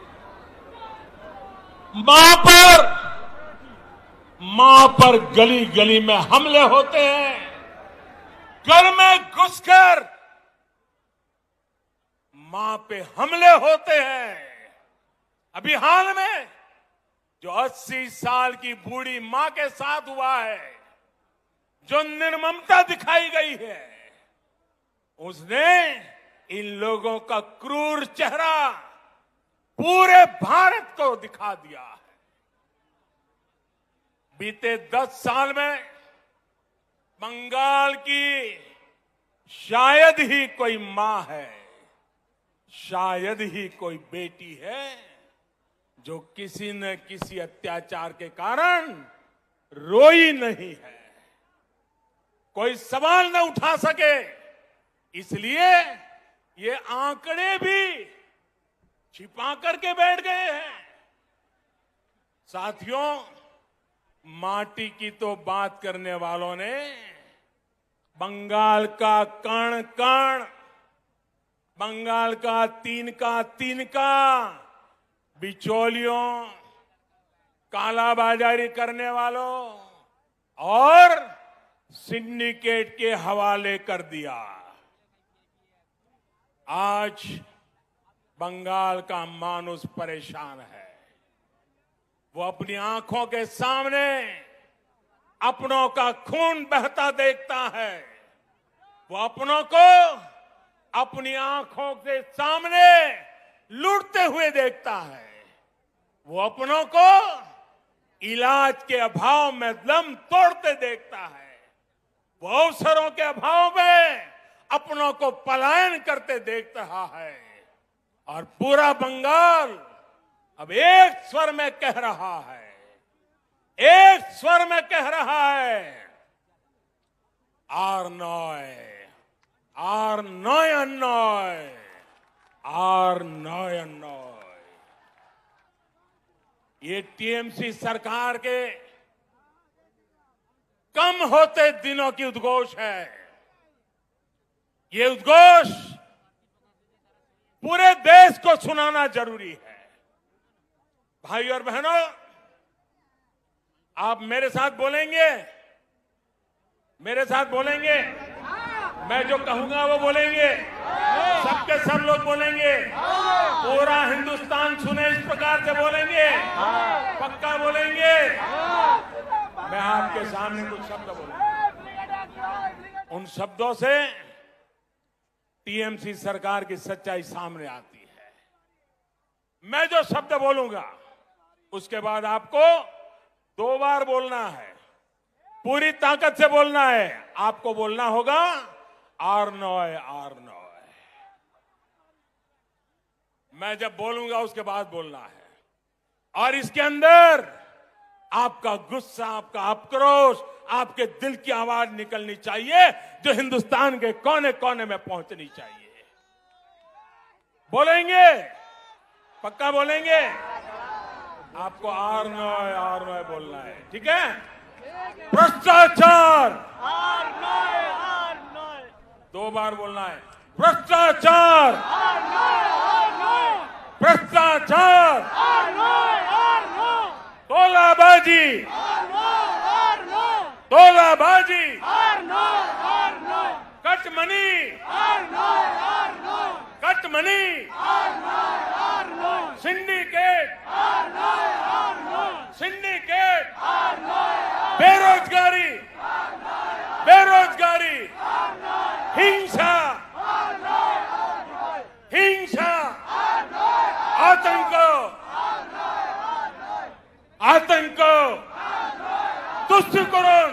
मां पर गली गली में हमले होते हैं, घर में घुसकर मां पे हमले होते हैं। अभी हाल में जो 80 साल की बूढ़ी मां के साथ हुआ है, जो निर्ममता दिखाई गई है, उसने इन लोगों का क्रूर चेहरा पूरे भारत को दिखा दिया है। बीते 10 साल में बंगाल की शायद ही कोई मां है, शायद ही कोई बेटी है जो किसी न किसी अत्याचार के कारण रोई नहीं है, कोई सवाल न उठा सके। इसलिए ये आंकड़े भी छिपा करके बैठ गए हैं। साथियों, माटी की तो बात करने वालों ने बंगाल का कण कण, बंगाल का तिनका बिचौलियों, कालाबाजारी करने वालों और सिंडिकेट के हवाले कर दिया। आज बंगाल का मानुष परेशान है। वो अपनी आंखों के सामने अपनों का खून बहता देखता है। वो अपनों को अपनी आंखों के सामने लूटते हुए देखता है। वो अपनों को इलाज के अभाव में दम तोड़ते देखता है। वो अवसरों के अभाव में अपनों को पलायन करते देख रहा है। और पूरा बंगाल अब एक स्वर में कह रहा है, एक स्वर में कह रहा है, आर नॉय are neu und neu. Are neu und neu. ये टीएमसी सरकार के कम होते दिनों की उद्घोष है। ये उद्घोष पूरे देश को सुनाना जरूरी है। भाई और बहनों, आप मेरे साथ बोलेंगे? मेरे साथ बोलेंगे? मैं जो कहूंगा वो बोलेंगे? सबके सब लोग बोलेंगे? पूरा हिंदुस्तान सुने इस प्रकार से बोलेंगे? पक्का बोलेंगे? मैं आपके सामने कुछ शब्द बोलूंगा। उन शब्दों से टीएमसी सरकार की सच्चाई सामने आती है। मैं जो शब्द बोलूंगा उसके बाद आपको 2 बार बोलना है, पूरी ताकत से बोलना है। आपको बोलना होगा आर नॉय, आर नॉय। मैं जब बोलूंगा उसके बाद बोलना है, और इसके अंदर आपका गुस्सा, आपका आक्रोश, आपके दिल की आवाज निकलनी चाहिए, जो हिंदुस्तान के कोने कोने में पहुंचनी चाहिए। बोलेंगे? पक्का बोलेंगे? आपको आर नॉय बोलना है, ठीक है? भ्रष्टाचार 2 बार बोलना है। भ्रष्टाचार, भ्रष्टाचार, तोलाबाजी, तोलाबाजी, कटमनी, कटमनी, सिंडिकेट, सिंडिकेट, बेरोजगारी, बेरोजगारी, हिंसा, हिंसा, आतंक, आतंक, तुष्टिकरण,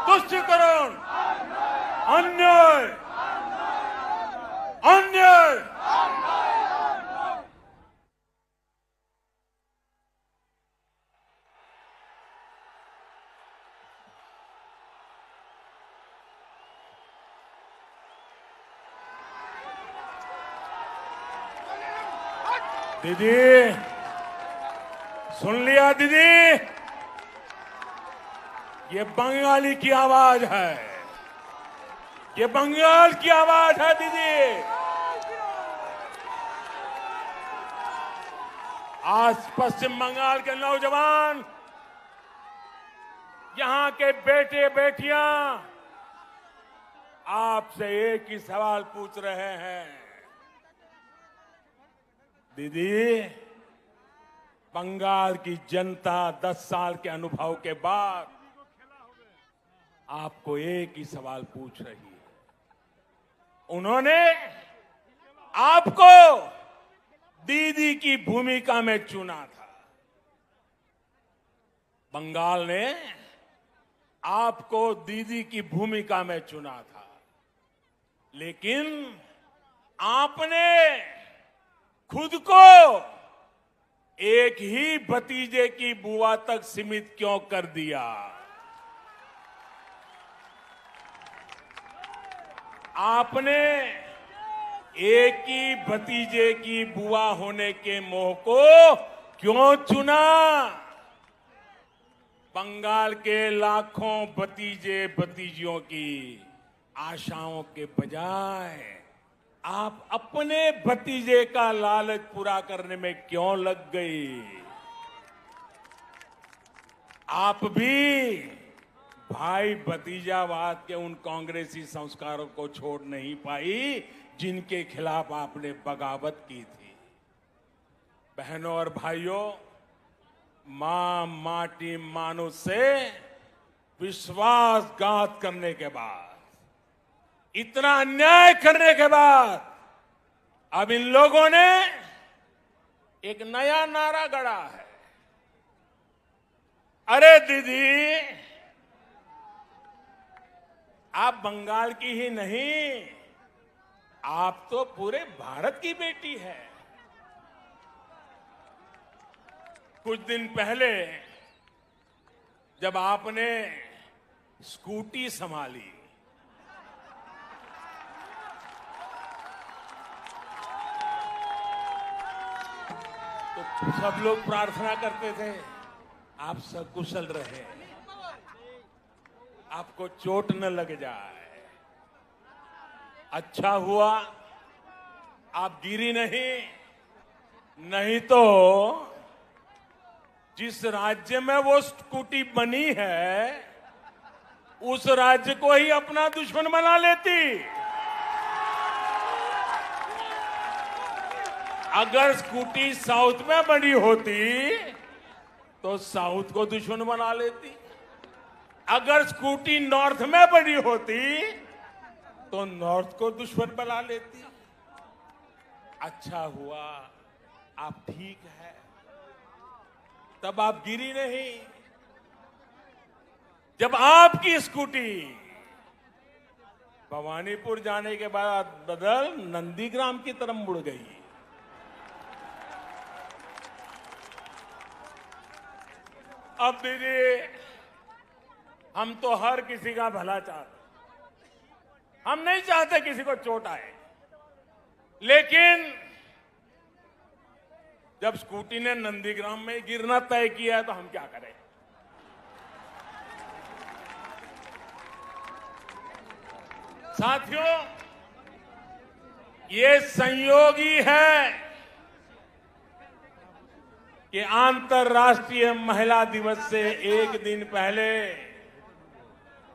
तुष्टिकरण, अन्याय, अन्याय। दीदी, सुन लिया दीदी? ये बंगाली की आवाज है, ये बंगाल की आवाज है दीदी। आज पश्चिम बंगाल के नौजवान, यहां के बेटे बेटियां आपसे एक ही सवाल पूछ रहे हैं। दीदी, बंगाल की जनता 10 साल के अनुभव के बाद आपको एक ही सवाल पूछ रही है। उन्होंने आपको दीदी की भूमिका में चुना था। बंगाल ने आपको दीदी की भूमिका में चुना था, लेकिन आपने खुद को एक ही भतीजे की बुआ तक सीमित क्यों कर दिया? आपने एक ही भतीजे की बुआ होने के मोह को क्यों चुना? बंगाल के लाखों भतीजे भतीजियों की आशाओं के बजाय आप अपने भतीजे का लालच पूरा करने में क्यों लग गई? आप भी भाई भतीजावाद के उन कांग्रेसी संस्कारों को छोड़ नहीं पाई जिनके खिलाफ आपने बगावत की थी। बहनों और भाइयों, मां माटी मानुष से विश्वासघात करने के बाद, इतना अन्याय करने के बाद, अब इन लोगों ने एक नया नारा गढ़ा है। अरे दीदी, आप बंगाल की ही नहीं, आप तो पूरे भारत की बेटी है। कुछ दिन पहले जब आपने स्कूटी संभाली, सब लोग प्रार्थना करते थे आप सकुशल रहे, आपको चोट न लग जाए। अच्छा हुआ आप गिरी नहीं तो जिस राज्य में वो स्कूटी बनी है उस राज्य को ही अपना दुश्मन बना लेती। अगर स्कूटी साउथ में बनी होती तो साउथ को दुश्मन बना लेती, अगर स्कूटी नॉर्थ में बनी होती तो नॉर्थ को दुश्मन बना लेती। अच्छा हुआ आप ठीक है, तब आप गिरी नहीं। जब आपकी स्कूटी भवानीपुर जाने के बाद बदल नंदीग्राम की तरफ मुड़ गई, अब दीजिए हम तो हर किसी का भला चाहते, हम नहीं चाहते किसी को चोट आए, लेकिन जब स्कूटी ने नंदीग्राम में गिरना तय किया है तो हम क्या करें। साथियों, ये संयोगी है कि अंतर्राष्ट्रीय महिला दिवस से एक दिन पहले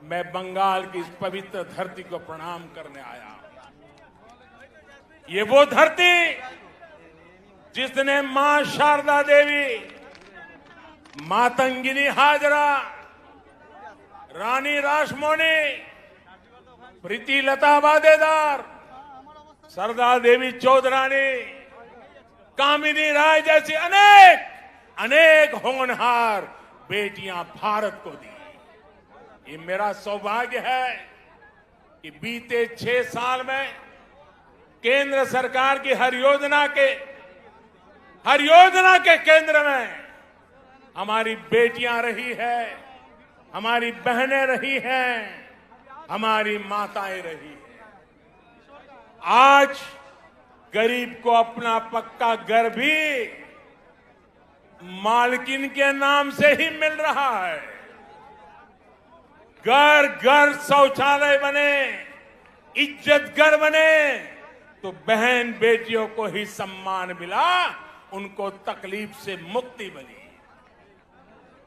मैं बंगाल की इस पवित्र धरती को प्रणाम करने आया। ये वो धरती जिसने मां शारदा देवी, मातंगिनी हाजरा, रानी रासमोनी, प्रीति लता वादेदार, सरदार देवी चौधरानी, कामिनी राय जैसी अनेक होनहार बेटियां भारत को दी। ये मेरा सौभाग्य है कि बीते 6 साल में केंद्र सरकार की हर योजना के केंद्र में हमारी बेटियां रही है, हमारी बहनें रही हैं, हमारी माताएं रही हैं। आज गरीब को अपना पक्का घर भी मालकिन के नाम से ही मिल रहा है। घर घर शौचालय बने, इज्जत घर बने तो बहन बेटियों को ही सम्मान मिला, उनको तकलीफ से मुक्ति मिली।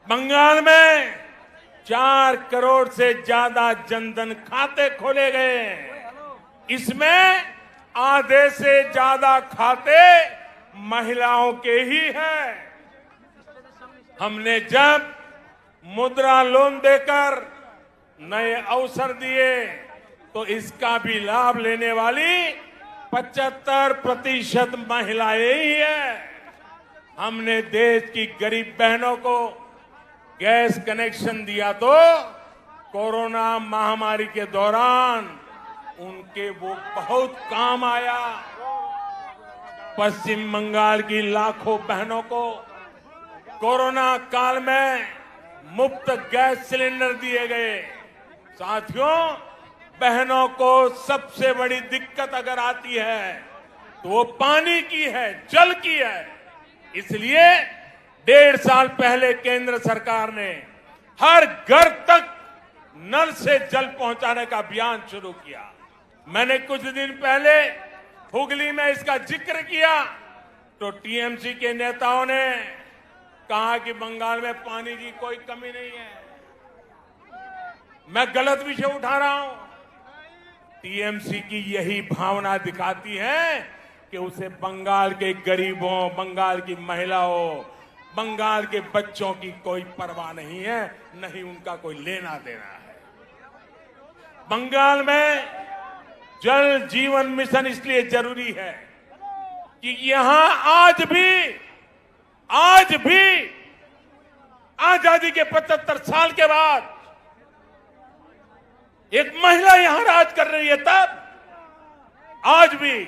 बंगाल में 4 करोड़ से ज्यादा जनधन खाते खोले गए, इसमें आधे से ज्यादा खाते महिलाओं के ही हैं। हमने जब मुद्रा लोन देकर नए अवसर दिए तो इसका भी लाभ लेने वाली 75% महिलाएं ही हैं। हमने देश की गरीब बहनों को गैस कनेक्शन दिया तो कोरोना महामारी के दौरान उनके वो बहुत काम आया। पश्चिम बंगाल की लाखों बहनों को कोरोना काल में मुफ्त गैस सिलेंडर दिए गए। साथियों, बहनों को सबसे बड़ी दिक्कत अगर आती है तो वो पानी की है, जल की है। इसलिए 1.5 साल पहले केंद्र सरकार ने हर घर तक नल से जल पहुंचाने का अभियान शुरू किया। मैंने कुछ दिन पहले हुगली में इसका जिक्र किया तो टीएमसी के नेताओं ने कहा कि बंगाल में पानी की कोई कमी नहीं है। मैं गलत विषय उठा रहा हूं। टीएमसी की यही भावना दिखाती है कि उसे बंगाल के गरीबों, बंगाल की महिलाओं, बंगाल के बच्चों की कोई परवाह नहीं है, नहीं उनका कोई लेना देना है। बंगाल में जल जीवन मिशन इसलिए जरूरी है कि यहां आज भी आजादी के 75 साल के बाद एक महिला यहां राज कर रही है, तब आज भी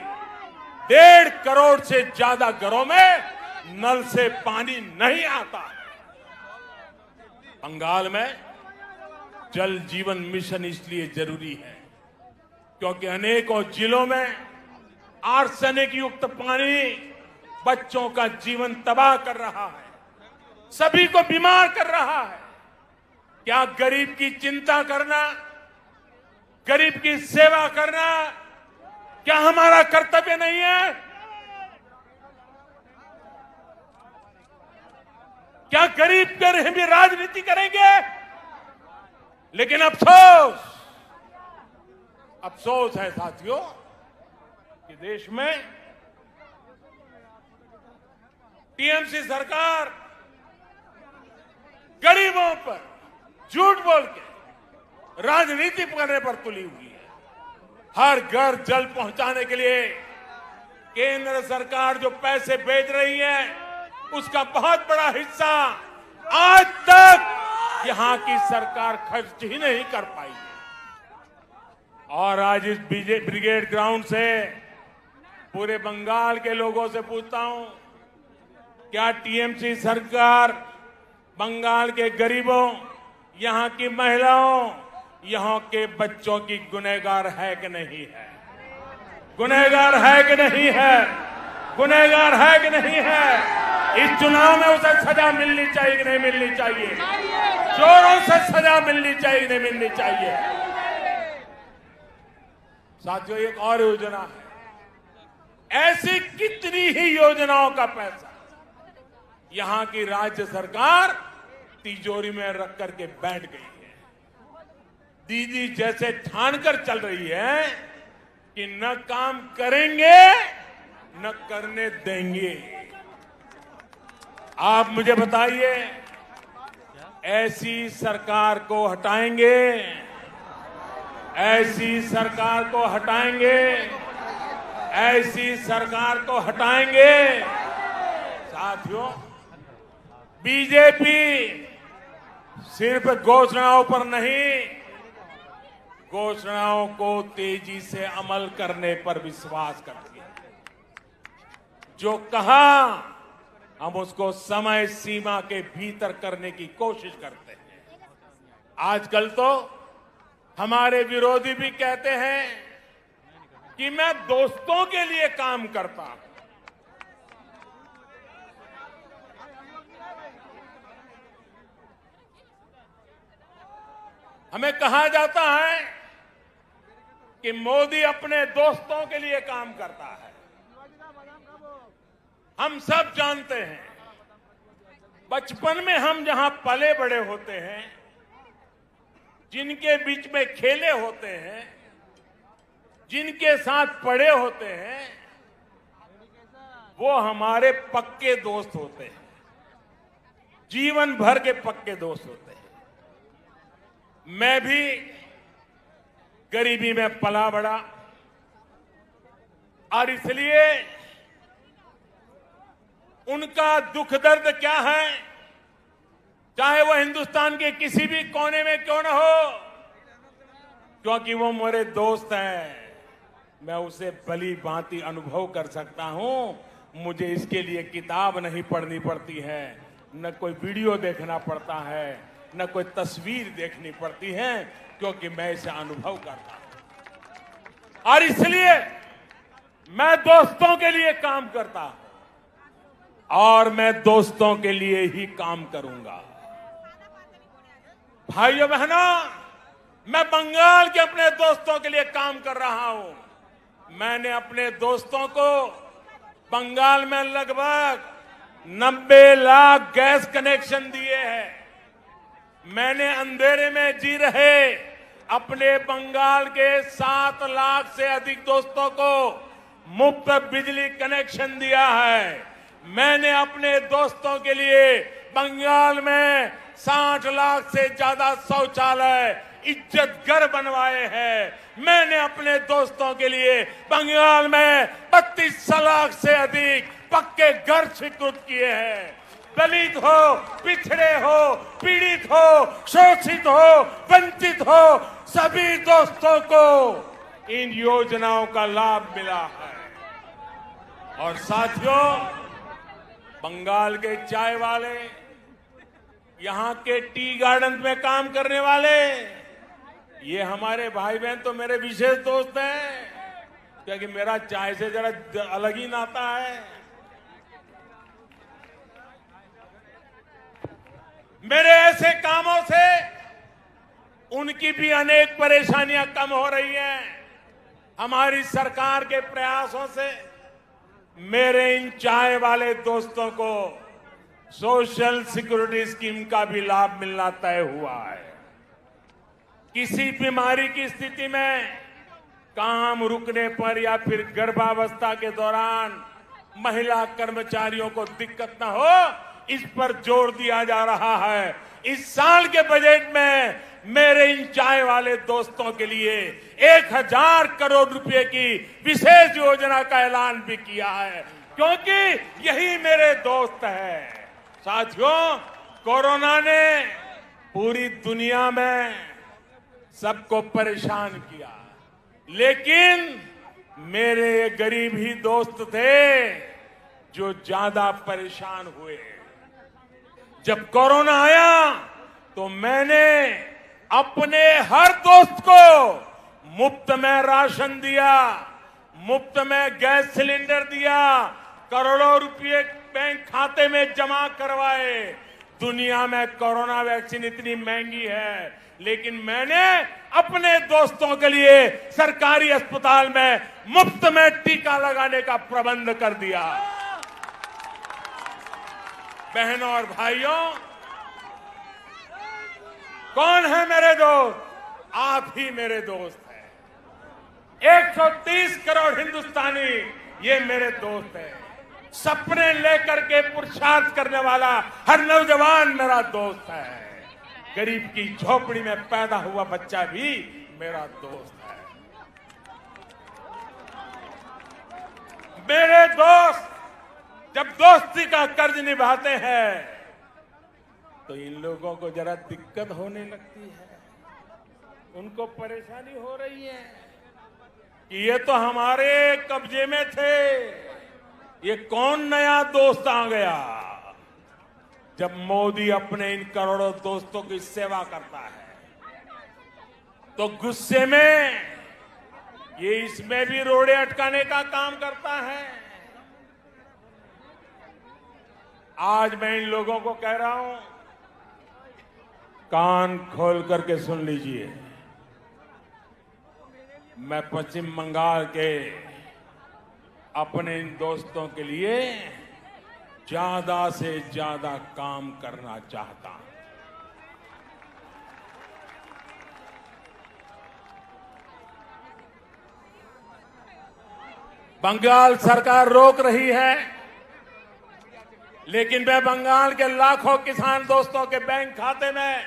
1.5 करोड़ से ज्यादा घरों में नल से पानी नहीं आता। बंगाल में जल जीवन मिशन इसलिए जरूरी है क्योंकि अनेकों जिलों में आर्सेनिक युक्त पानी बच्चों का जीवन तबाह कर रहा है, सभी को बीमार कर रहा है। क्या गरीब की चिंता करना, गरीब की सेवा करना क्या हमारा कर्तव्य नहीं है? क्या गरीब के भी राजनीति करेंगे? लेकिन अफसोस है साथियों कि देश में टीएमसी सरकार गरीबों पर झूठ बोल के राजनीति करने पर तुली हुई है। हर घर जल पहुंचाने के लिए केंद्र सरकार जो पैसे भेज रही है, उसका बहुत बड़ा हिस्सा आज तक यहां की सरकार खर्च ही नहीं कर पाई है। और आज इस ब्रिगेड ग्राउंड से पूरे बंगाल के लोगों से पूछता हूं, क्या टीएमसी सरकार बंगाल के गरीबों, यहां की महिलाओं, यहां के बच्चों की गुनहगार है कि नहीं है? गुनहगार है कि नहीं है? गुनहगार है कि नहीं है? इस चुनाव में उसे सजा मिलनी चाहिए कि नहीं मिलनी चाहिए? चोरों से सजा मिलनी चाहिए कि नहीं मिलनी चाहिए? साथियों, एक और योजना है। ऐसी कितनी ही योजनाओं का पैसा यहां की राज्य सरकार तिजोरी में रख करके बैठ गई है। दीदी जैसे ठान कर चल रही है कि न काम करेंगे न करने देंगे। आप मुझे बताइए, ऐसी सरकार को हटाएंगे? ऐसी सरकार को हटाएंगे? ऐसी सरकार को हटाएंगे? साथियों, बीजेपी सिर्फ घोषणाओं पर नहीं, घोषणाओं को तेजी से अमल करने पर विश्वास करती है। जो कहा हम उसको समय सीमा के भीतर करने की कोशिश करते हैं। आजकल तो हमारे विरोधी भी कहते हैं कि मैं दोस्तों के लिए काम करता हूं। हमें कहा जाता है कि मोदी अपने दोस्तों के लिए काम करता है। हम सब जानते हैं, बचपन में हम जहां पले बड़े होते हैं, जिनके बीच में खेले होते हैं, जिनके साथ पढ़े होते हैं, वो हमारे पक्के दोस्त होते हैं, जीवन भर के पक्के दोस्त होते हैं। मैं भी गरीबी में पला बड़ा और इसलिए उनका दुख दर्द क्या है, चाहे वो हिंदुस्तान के किसी भी कोने में क्यों न हो, क्योंकि वो मेरे दोस्त हैं, मैं उसे भली भांति अनुभव कर सकता हूं। मुझे इसके लिए किताब नहीं पढ़नी पड़ती है, न कोई वीडियो देखना पड़ता है, न कोई तस्वीर देखनी पड़ती है, क्योंकि मैं इसे अनुभव करता हूं। और इसलिए मैं दोस्तों के लिए काम करता हूं और मैं दोस्तों के लिए ही काम करूंगा। भाइयों बहनों, मैं बंगाल के अपने दोस्तों के लिए काम कर रहा हूं। मैंने अपने दोस्तों को बंगाल में लगभग 90 लाख गैस कनेक्शन दिए हैं। मैंने अंधेरे में जी रहे अपने बंगाल के 7 लाख से अधिक दोस्तों को मुफ्त बिजली कनेक्शन दिया है। मैंने अपने दोस्तों के लिए बंगाल में 60 लाख से ज्यादा शौचालय, इज्जत घर बनवाए हैं। मैंने अपने दोस्तों के लिए बंगाल में 32 लाख से अधिक पक्के घर स्वीकृत किए हैं। दलित हो, पिछड़े हो, पीड़ित हो, शोषित हो, वंचित हो, सभी दोस्तों को इन योजनाओं का लाभ मिला है। और साथियों, बंगाल के चाय वाले, यहां के टी गार्डन में काम करने वाले, ये हमारे भाई बहन तो मेरे विशेष दोस्त हैं, क्योंकि मेरा चाय से जरा अलग ही नाता है। मेरे ऐसे कामों से उनकी भी अनेक परेशानियां कम हो रही हैं। हमारी सरकार के प्रयासों से मेरे इन चाय वाले दोस्तों को सोशल सिक्योरिटी स्कीम का भी लाभ मिलना तय हुआ है। किसी बीमारी की स्थिति में काम रुकने पर या फिर गर्भावस्था के दौरान महिला कर्मचारियों को दिक्कत न हो, इस पर जोर दिया जा रहा है। इस साल के बजट में मेरे इन चाय वाले दोस्तों के लिए 1000 करोड़ रुपए की विशेष योजना का ऐलान भी किया है, क्योंकि यही मेरे दोस्त हैं। साथियों, कोरोना ने पूरी दुनिया में सबको परेशान किया, लेकिन मेरे ये गरीब ही दोस्त थे जो ज्यादा परेशान हुए। जब कोरोना आया तो मैंने अपने हर दोस्त को मुफ्त में राशन दिया, मुफ्त में गैस सिलेंडर दिया, करोड़ों रुपए बैंक खाते में जमा करवाए। दुनिया में कोरोना वैक्सीन इतनी महंगी है, लेकिन मैंने अपने दोस्तों के लिए सरकारी अस्पताल में मुफ्त में टीका लगाने का प्रबंध कर दिया। बहनों और भाइयों, कौन है मेरे दोस्त? आप ही मेरे दोस्त हैं। 130 करोड़ हिंदुस्तानी ये मेरे दोस्त हैं। सपने लेकर के पुरुषार्थ करने वाला हर नौजवान मेरा दोस्त है। गरीब की झोपड़ी में पैदा हुआ बच्चा भी मेरा दोस्त है। मेरे दोस्त जब दोस्ती का कर्ज निभाते हैं तो इन लोगों को जरा दिक्कत होने लगती है। उनको परेशानी हो रही है कि ये तो हमारे कब्जे में थे, ये कौन नया दोस्त आ गया। जब मोदी अपने इन करोड़ों दोस्तों की सेवा करता है तो गुस्से में ये इसमें भी रोड़े अटकाने का काम करता है। आज मैं इन लोगों को कह रहा हूं, कान खोल करके सुन लीजिए। मैं पश्चिम बंगाल के अपने इन दोस्तों के लिए ज्यादा से ज्यादा काम करना चाहता हूं। बंगाल सरकार रोक रही है, लेकिन मैं बंगाल के लाखों किसान दोस्तों के बैंक खाते में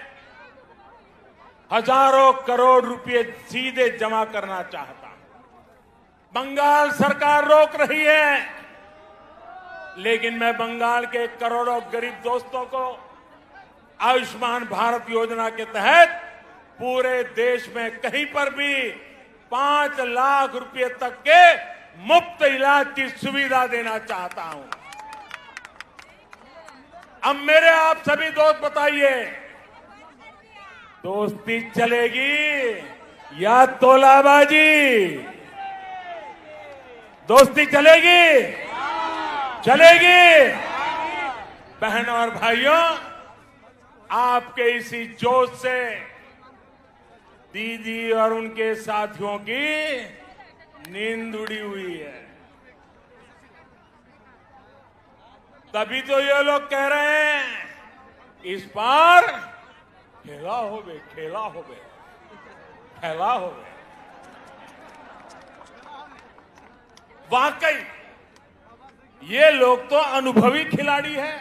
हजारों करोड़ रुपए सीधे जमा करना चाहता हूं। बंगाल सरकार रोक रही है, लेकिन मैं बंगाल के करोड़ों गरीब दोस्तों को आयुष्मान भारत योजना के तहत पूरे देश में कहीं पर भी 5 लाख रुपए तक के मुफ्त इलाज की सुविधा देना चाहता हूं। अब मेरे आप सभी दोस्त बताइए, दोस्ती चलेगी या तोलाबाजी? दोस्ती चलेगी? चलेगी? बहनों और भाइयों, आपके इसी जोश से दीदी और उनके साथियों की नींद उड़ी हुई है। तभी तो ये लोग कह रहे हैं इस बार खेला होवे, खेला होवे, खेला होवे। वाकई ये लोग तो अनुभवी खिलाड़ी हैं।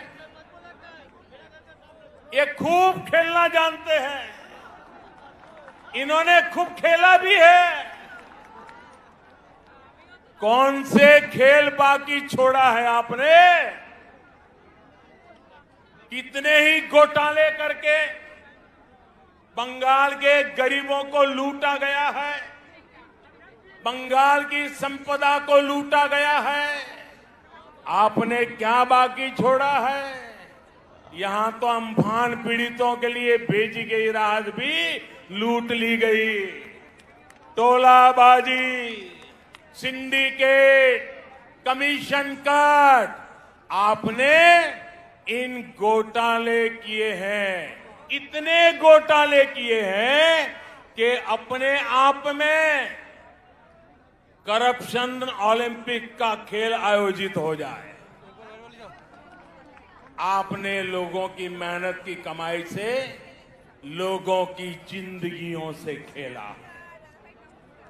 ये खूब खेलना जानते हैं, इन्होंने खूब खेला भी है। कौन से खेल बाकी छोड़ा है आपने? कितने ही घोटाले करके बंगाल के गरीबों को लूटा गया है, बंगाल की संपदा को लूटा गया है। आपने क्या बाकी छोड़ा है? यहां तो अम्फान पीड़ितों के लिए भेजी गई राहत भी लूट ली गई। टोलाबाजी, सिंडिकेट, कमीशन कट, आपने इन घोटाले किए हैं, इतने घोटाले किए हैं कि अपने आप में करप्शन ओलंपिक का खेल आयोजित हो जाए। आपने लोगों की मेहनत की कमाई से लोगों की जिंदगियों से खेला।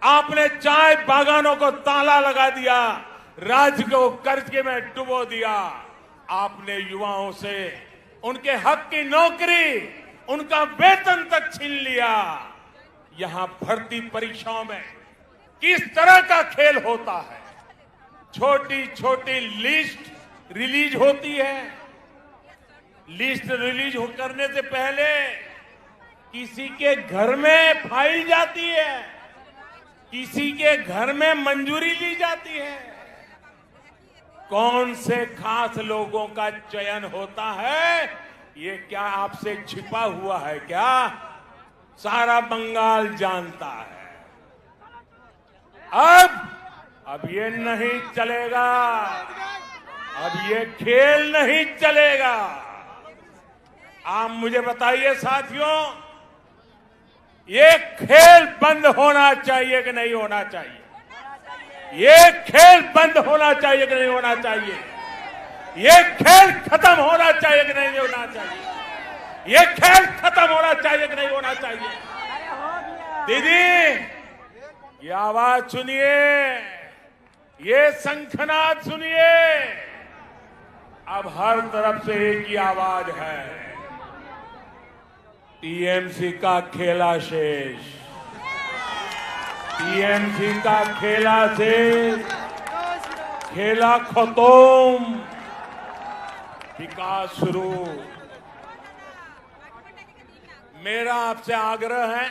आपने चाय बागानों को ताला लगा दिया, राज्य को कर्ज में डुबो दिया। आपने युवाओं से उनके हक की नौकरी, उनका वेतन तक छीन लिया। यहां भर्ती परीक्षाओं में किस तरह का खेल होता है। छोटी छोटी लिस्ट रिलीज होती है, लिस्ट रिलीज करने से पहले किसी के घर में फाइल जाती है, किसी के घर में मंजूरी ली जाती है। कौन से खास लोगों का चयन होता है, ये क्या आपसे छिपा हुआ है क्या? सारा बंगाल जानता है। अब ये नहीं चलेगा, अब ये खेल नहीं चलेगा। आप मुझे बताइए साथियों, ये खेल बंद होना चाहिए कि नहीं होना चाहिए? ये खेल बंद होना चाहिए कि नहीं होना चाहिए? ये खेल खत्म होना चाहिए कि नहीं होना चाहिए? ये खेल खत्म होना चाहिए कि नहीं होना चाहिए? दीदी, ये आवाज सुनिए, ये शंखनाद सुनिए। अब हर तरफ से एक ही आवाज है, टीएमसी का खेला शेष, टीएमसी का खेला शेष, खेला खत्म, विकास शुरू। मेरा आपसे आग्रह है,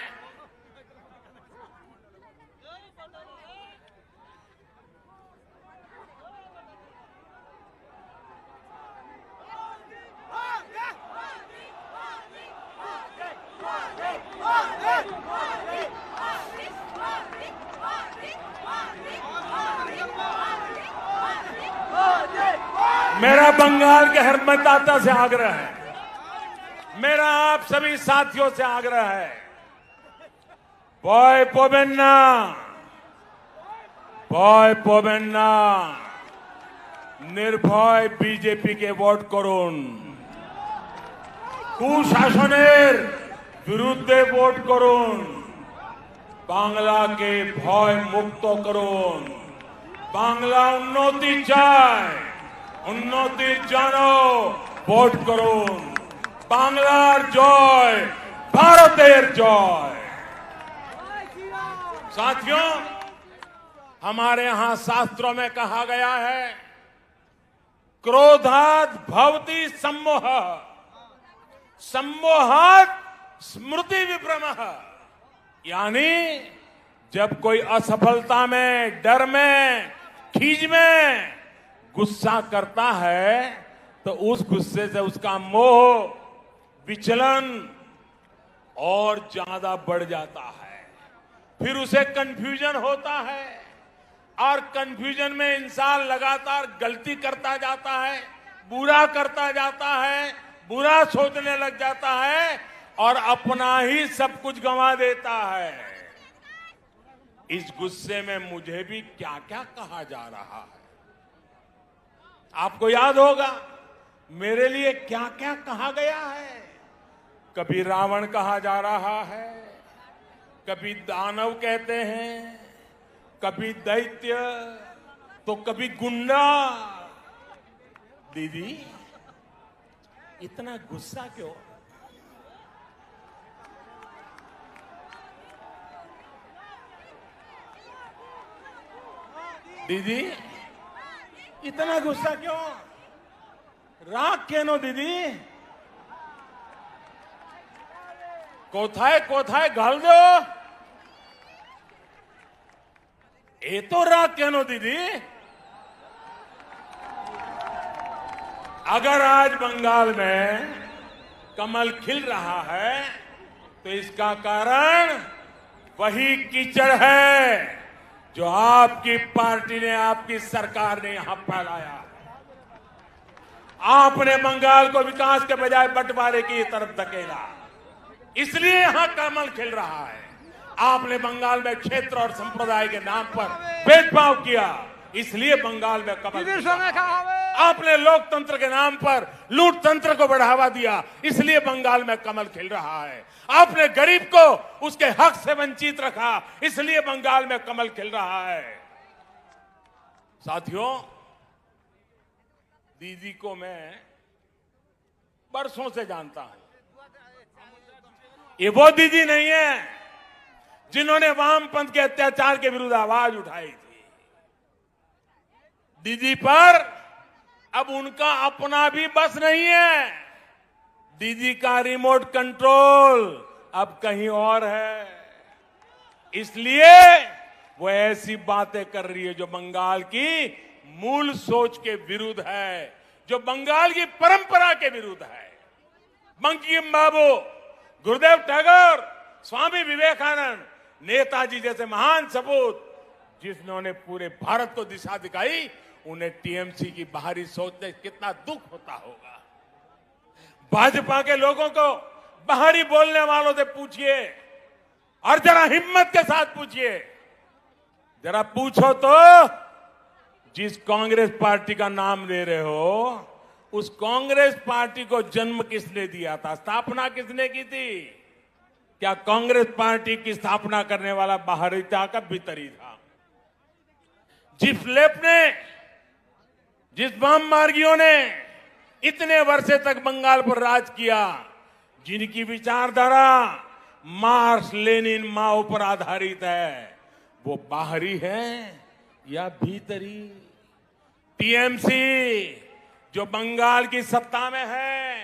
मेरा बंगाल के हर मतदाता से आग्रह है, मेरा आप सभी साथियों से आग्रह है, भय पाবেন না, ভয় পাবেন না, निर्भय बीजेपी के वोट করুন, কুশাসনের বিরুদ্ধে ভোট করুন, বাংলাকে ভয় মুক্ত করুন। বাংলা উন্নতি চায়, উন্নতির জন্য ভোট করুন। বাংলার জয়, ভারতের জয়। साथियों, हमारे यहां शास्त्रों में कहा गया है, क्रोधात् भवति सम्मोह, सम्मोहात् स्मृति विभ्रमः। यानी जब कोई असफलता में, डर में, खीज में गुस्सा करता है तो उस गुस्से से उसका मोह, विचलन और ज्यादा बढ़ जाता है। फिर उसे कंफ्यूजन होता है और कंफ्यूजन में इंसान लगातार गलती करता जाता है, बुरा करता जाता है, बुरा सोचने लग जाता है और अपना ही सब कुछ गंवा देता है। इस गुस्से में मुझे भी क्या क्या कहा जा रहा है, आपको याद होगा मेरे लिए क्या क्या कहा गया है। कभी रावण कहा जा रहा है, कभी दानव कहते हैं, कभी दैत्य, तो कभी गुंडा। दीदी, इतना गुस्सा क्यों? दीदी, इतना गुस्सा क्यों? राग केनो दीदी? कोथाए कोथाए घाल दो, ये तो राग केनो दीदी? अगर आज बंगाल में कमल खिल रहा है तो इसका कारण वही कीचड़ है जो आपकी पार्टी ने, आपकी सरकार ने यहां फैलाया। आपने बंगाल को विकास के बजाय बंटवारे की तरफ धकेला, इसलिए यहां कमल खिल रहा है। आपने बंगाल में क्षेत्र और संप्रदाय के नाम पर भेदभाव किया, इसलिए बंगाल में कमल खिल रहा है। आपने लोकतंत्र के नाम पर लूट तंत्र को बढ़ावा दिया, इसलिए बंगाल में कमल खिल रहा है। आपने गरीब को उसके हक से वंचित रखा, इसलिए बंगाल में कमल खिल रहा है। साथियों, दीदी को मैं बरसों से जानता हूं। ये वो दीदी नहीं है जिन्होंने वामपंथ के अत्याचार के विरुद्ध आवाज उठाई थी। दीदी पर अब उनका अपना भी बस नहीं है। दीदी का रिमोट कंट्रोल अब कहीं और है, इसलिए वो ऐसी बातें कर रही है जो बंगाल की मूल सोच के विरुद्ध है, जो बंगाल की परंपरा के विरुद्ध है। बंकिम बाबू, गुरुदेव टैगोर, स्वामी विवेकानंद, नेताजी जैसे महान सपूत जिन्होंने पूरे भारत को दिशा दिखाई, उन्हें टीएमसी की बाहरी सोच से कितना दुख होता होगा। भाजपा के लोगों को बाहरी बोलने वालों से पूछिए और जरा हिम्मत के साथ पूछिए, जरा पूछो तो जिस कांग्रेस पार्टी का नाम ले रहे हो, उस कांग्रेस पार्टी को जन्म किसने दिया था, स्थापना किसने की थी? क्या कांग्रेस पार्टी की स्थापना करने वाला बाहरी था का भीतर ही था? जिस लेफ्ट ने, जिस वाम मार्गियों ने इतने वर्षे तक बंगाल पर राज किया, जिनकी विचारधारा मार्क्स लेनिन माओ पर आधारित है, वो बाहरी है या भीतरी? टीएमसी जो बंगाल की सत्ता में है,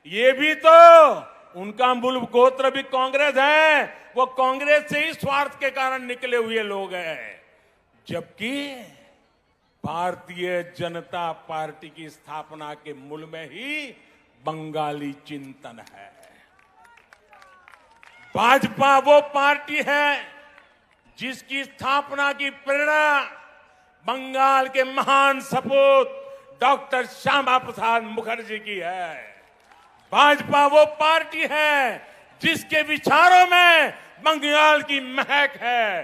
ये भी तो उनका मूल गोत्र भी कांग्रेस है, वो कांग्रेस से ही स्वार्थ के कारण निकले हुए लोग हैं। जबकि भारतीय जनता पार्टी की स्थापना के मूल में ही बंगाली चिंतन है। भाजपा वो पार्टी है जिसकी स्थापना की प्रेरणा बंगाल के महान सपूत डॉक्टर श्यामा प्रसाद मुखर्जी की है। भाजपा वो पार्टी है जिसके विचारों में बंगाल की महक है।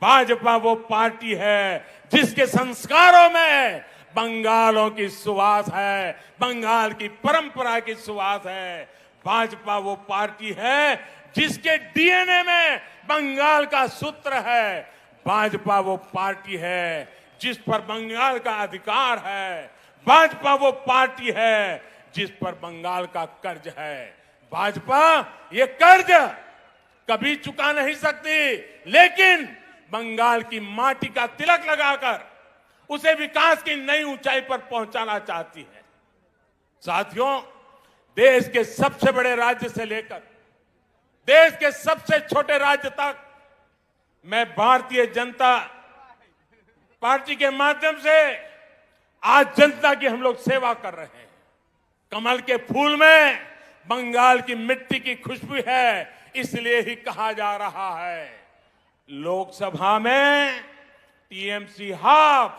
भाजपा वो पार्टी है जिसके संस्कारों में बंगालों की सुवास है, बंगाल की परंपरा की सुवास है। भाजपा वो पार्टी है जिसके डीएनए में बंगाल का सूत्र है। भाजपा वो पार्टी है जिस पर बंगाल का अधिकार है। भाजपा वो पार्टी है जिस पर बंगाल का कर्ज है। भाजपा ये कर्ज कभी चुका नहीं सकती, लेकिन बंगाल की माटी का तिलक लगाकर उसे विकास की नई ऊंचाई पर पहुंचाना चाहती है। साथियों, देश के सबसे बड़े राज्य से लेकर देश के सबसे छोटे राज्य तक मैं भारतीय जनता पार्टी के माध्यम से आज जनता की हम लोग सेवा कर रहे हैं। कमल के फूल में बंगाल की मिट्टी की खुशबू है, इसलिए ही कहा जा रहा है लोकसभा में टीएमसी हाफ,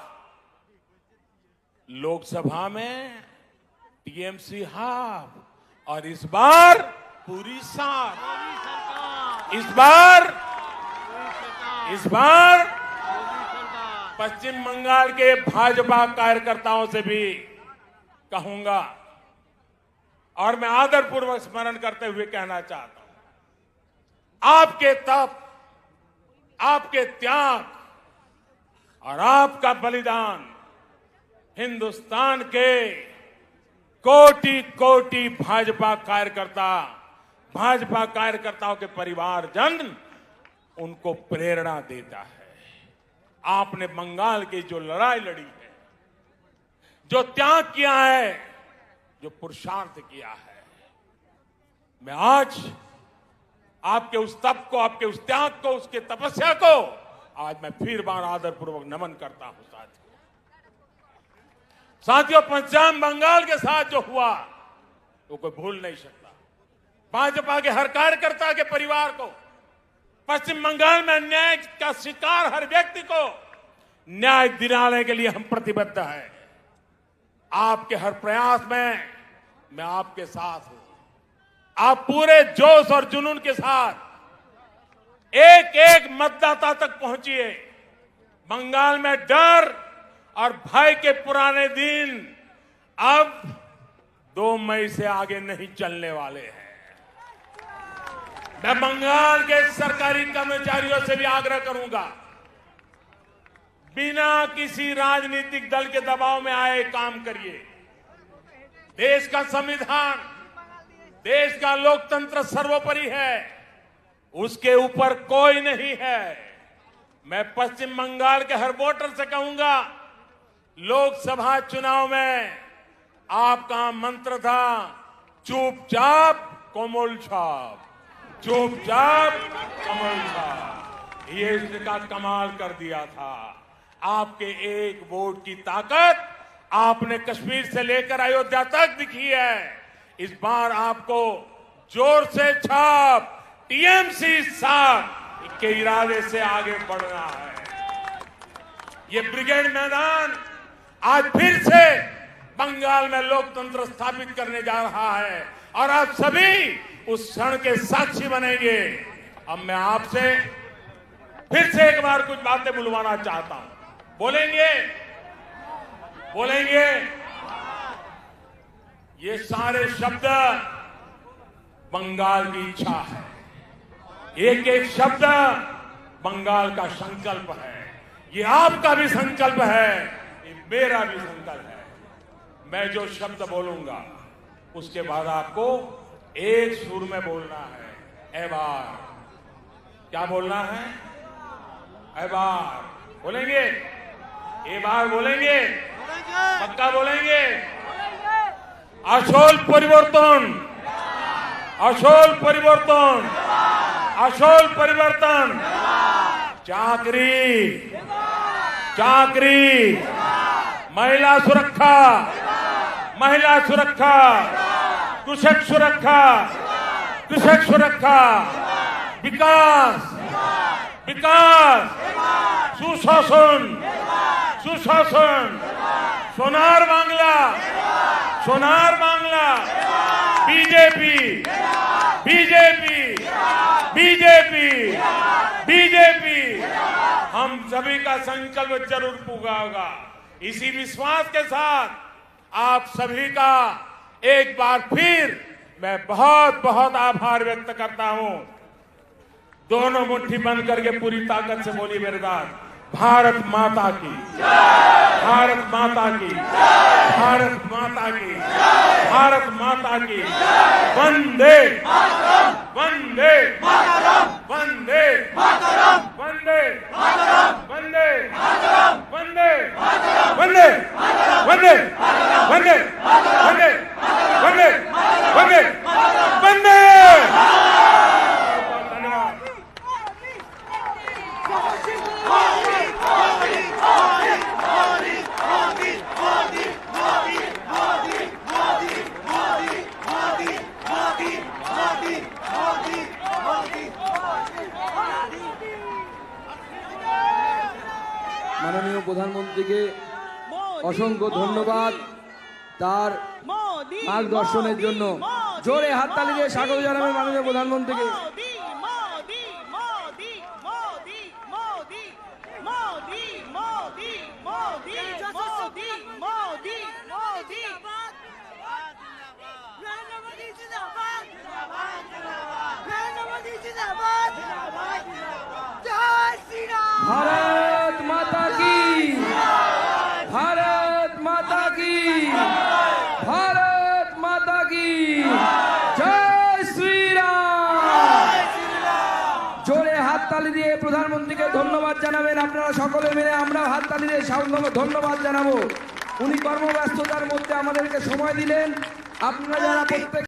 लोकसभा में टीएमसी हाफ, और इस बार पूरी साथ। इस बार पश्चिम बंगाल के भाजपा कार्यकर्ताओं से भी कहूंगा और मैं आदरपूर्वक स्मरण करते हुए कहना चाहता हूं, आपके तप, आपके त्याग और आपका बलिदान हिंदुस्तान के कोटि कोटि भाजपा कार्यकर्ताओं के परिवारजन उनको प्रेरणा देता है। आपने बंगाल की जो लड़ाई लड़ी है, जो त्याग किया है, जो पुरुषार्थ किया है, मैं आज आपके उस तप को, आपके उस त्याग को, उसके तपस्या को आज मैं फिर बार आदरपूर्वक नमन करता हूं। साथियों, पश्चिम बंगाल के साथ जो हुआ वो कोई भूल नहीं सकता। भाजपा के हर कार्यकर्ता के परिवार को, पश्चिम बंगाल में अन्याय का शिकार हर व्यक्ति को न्याय दिलाने के लिए हम प्रतिबद्ध हैं। आपके हर प्रयास में मैं आपके साथ हूं। आप पूरे जोश और जुनून के साथ एक एक मतदाता तक पहुंचिए। बंगाल में डर और भय के पुराने दिन अब 2 मई से आगे नहीं चलने वाले हैं। मैं बंगाल के सरकारी कर्मचारियों से भी आग्रह करूंगा, बिना किसी राजनीतिक दल के दबाव में आए काम करिए। देश का संविधान, देश का लोकतंत्र सर्वोपरि है, उसके ऊपर कोई नहीं है। मैं पश्चिम बंगाल के हर वोटर से कहूंगा, लोकसभा चुनाव में आपका मंत्र था चुपचाप कोमल छाप, चुपचाप कोमल छाप। ये इसका कमाल कर दिया था। आपके एक वोट की ताकत आपने कश्मीर से लेकर अयोध्या तक दिखी है। इस बार आपको जोर से छाप, टीएमसी साथ के इरादे से आगे बढ़ना है। ये ब्रिगेड मैदान आज फिर से बंगाल में लोकतंत्र स्थापित करने जा रहा है और आप सभी उस क्षण के साक्षी बनेंगे। अब मैं आपसे फिर से एक बार कुछ बातें बुलवाना चाहता हूं। बोलेंगे? बोलेंगे? ये सारे शब्द बंगाल की इच्छा है। एक एक शब्द बंगाल का संकल्प है। ये आपका भी संकल्प है, ये मेरा भी संकल्प है। मैं जो शब्द बोलूंगा उसके बाद आपको एक सुर में बोलना है। ए बार, क्या बोलना है? ए बार बोलेंगे? ए बार बोलेंगे? पक्का बोलेंगे? আসল পরিবর্তন, আসল পরিবর্তন, আসল পরিবর্তন। চাকরি, চাকরি, महिला सुरक्षा, महिला सुरक्षा, कृषक सुरक्षा, कृषक सुरक्षा, विकास, विकास, सुशासन, सुशासन, Sonar Bangla, Sonar Bangla, BJP, BJP, BJP, BJP. हम सभी का संकल्प जरूर पूरा होगा। इसी विश्वास के साथ आप सभी का एक बार फिर मैं बहुत बहुत आभार व्यक्त करता हूं। दोनों मुट्ठी बंद करके पूरी ताकत से बोलिए मेरे साथ, भारत माता की, भारत माता की, भारत माता की, भारत माता की। वंदे वंदे वंदे वंदे वंदे वंदे वंदे वंदे वंदे वंदे वंदे वंदे वंदे। धन्यवाद। মাননীয় প্রধানমন্ত্রীকে অসংখ্য ধন্যবাদ তার মার্গদর্শনের জন্য। জোরে হাততালি দিয়ে স্বাগত জানাবেন মাননীয় প্রধানমন্ত্রীকে। भारत माता की, भारत माता की, भारत माता की जय श्री राम। জোরে হাততালি দিয়ে প্রধানমন্ত্রীকে ধন্যবাদ জানাবেন। আপনারা সকলে মিলে আমরা হাততালি দিয়ে ধন্যবাদ জানাবো। উনি কর্মব্যস্ততার মধ্যে আমাদেরকে সময় দিলেন। আপনারা যারা প্রত্যেক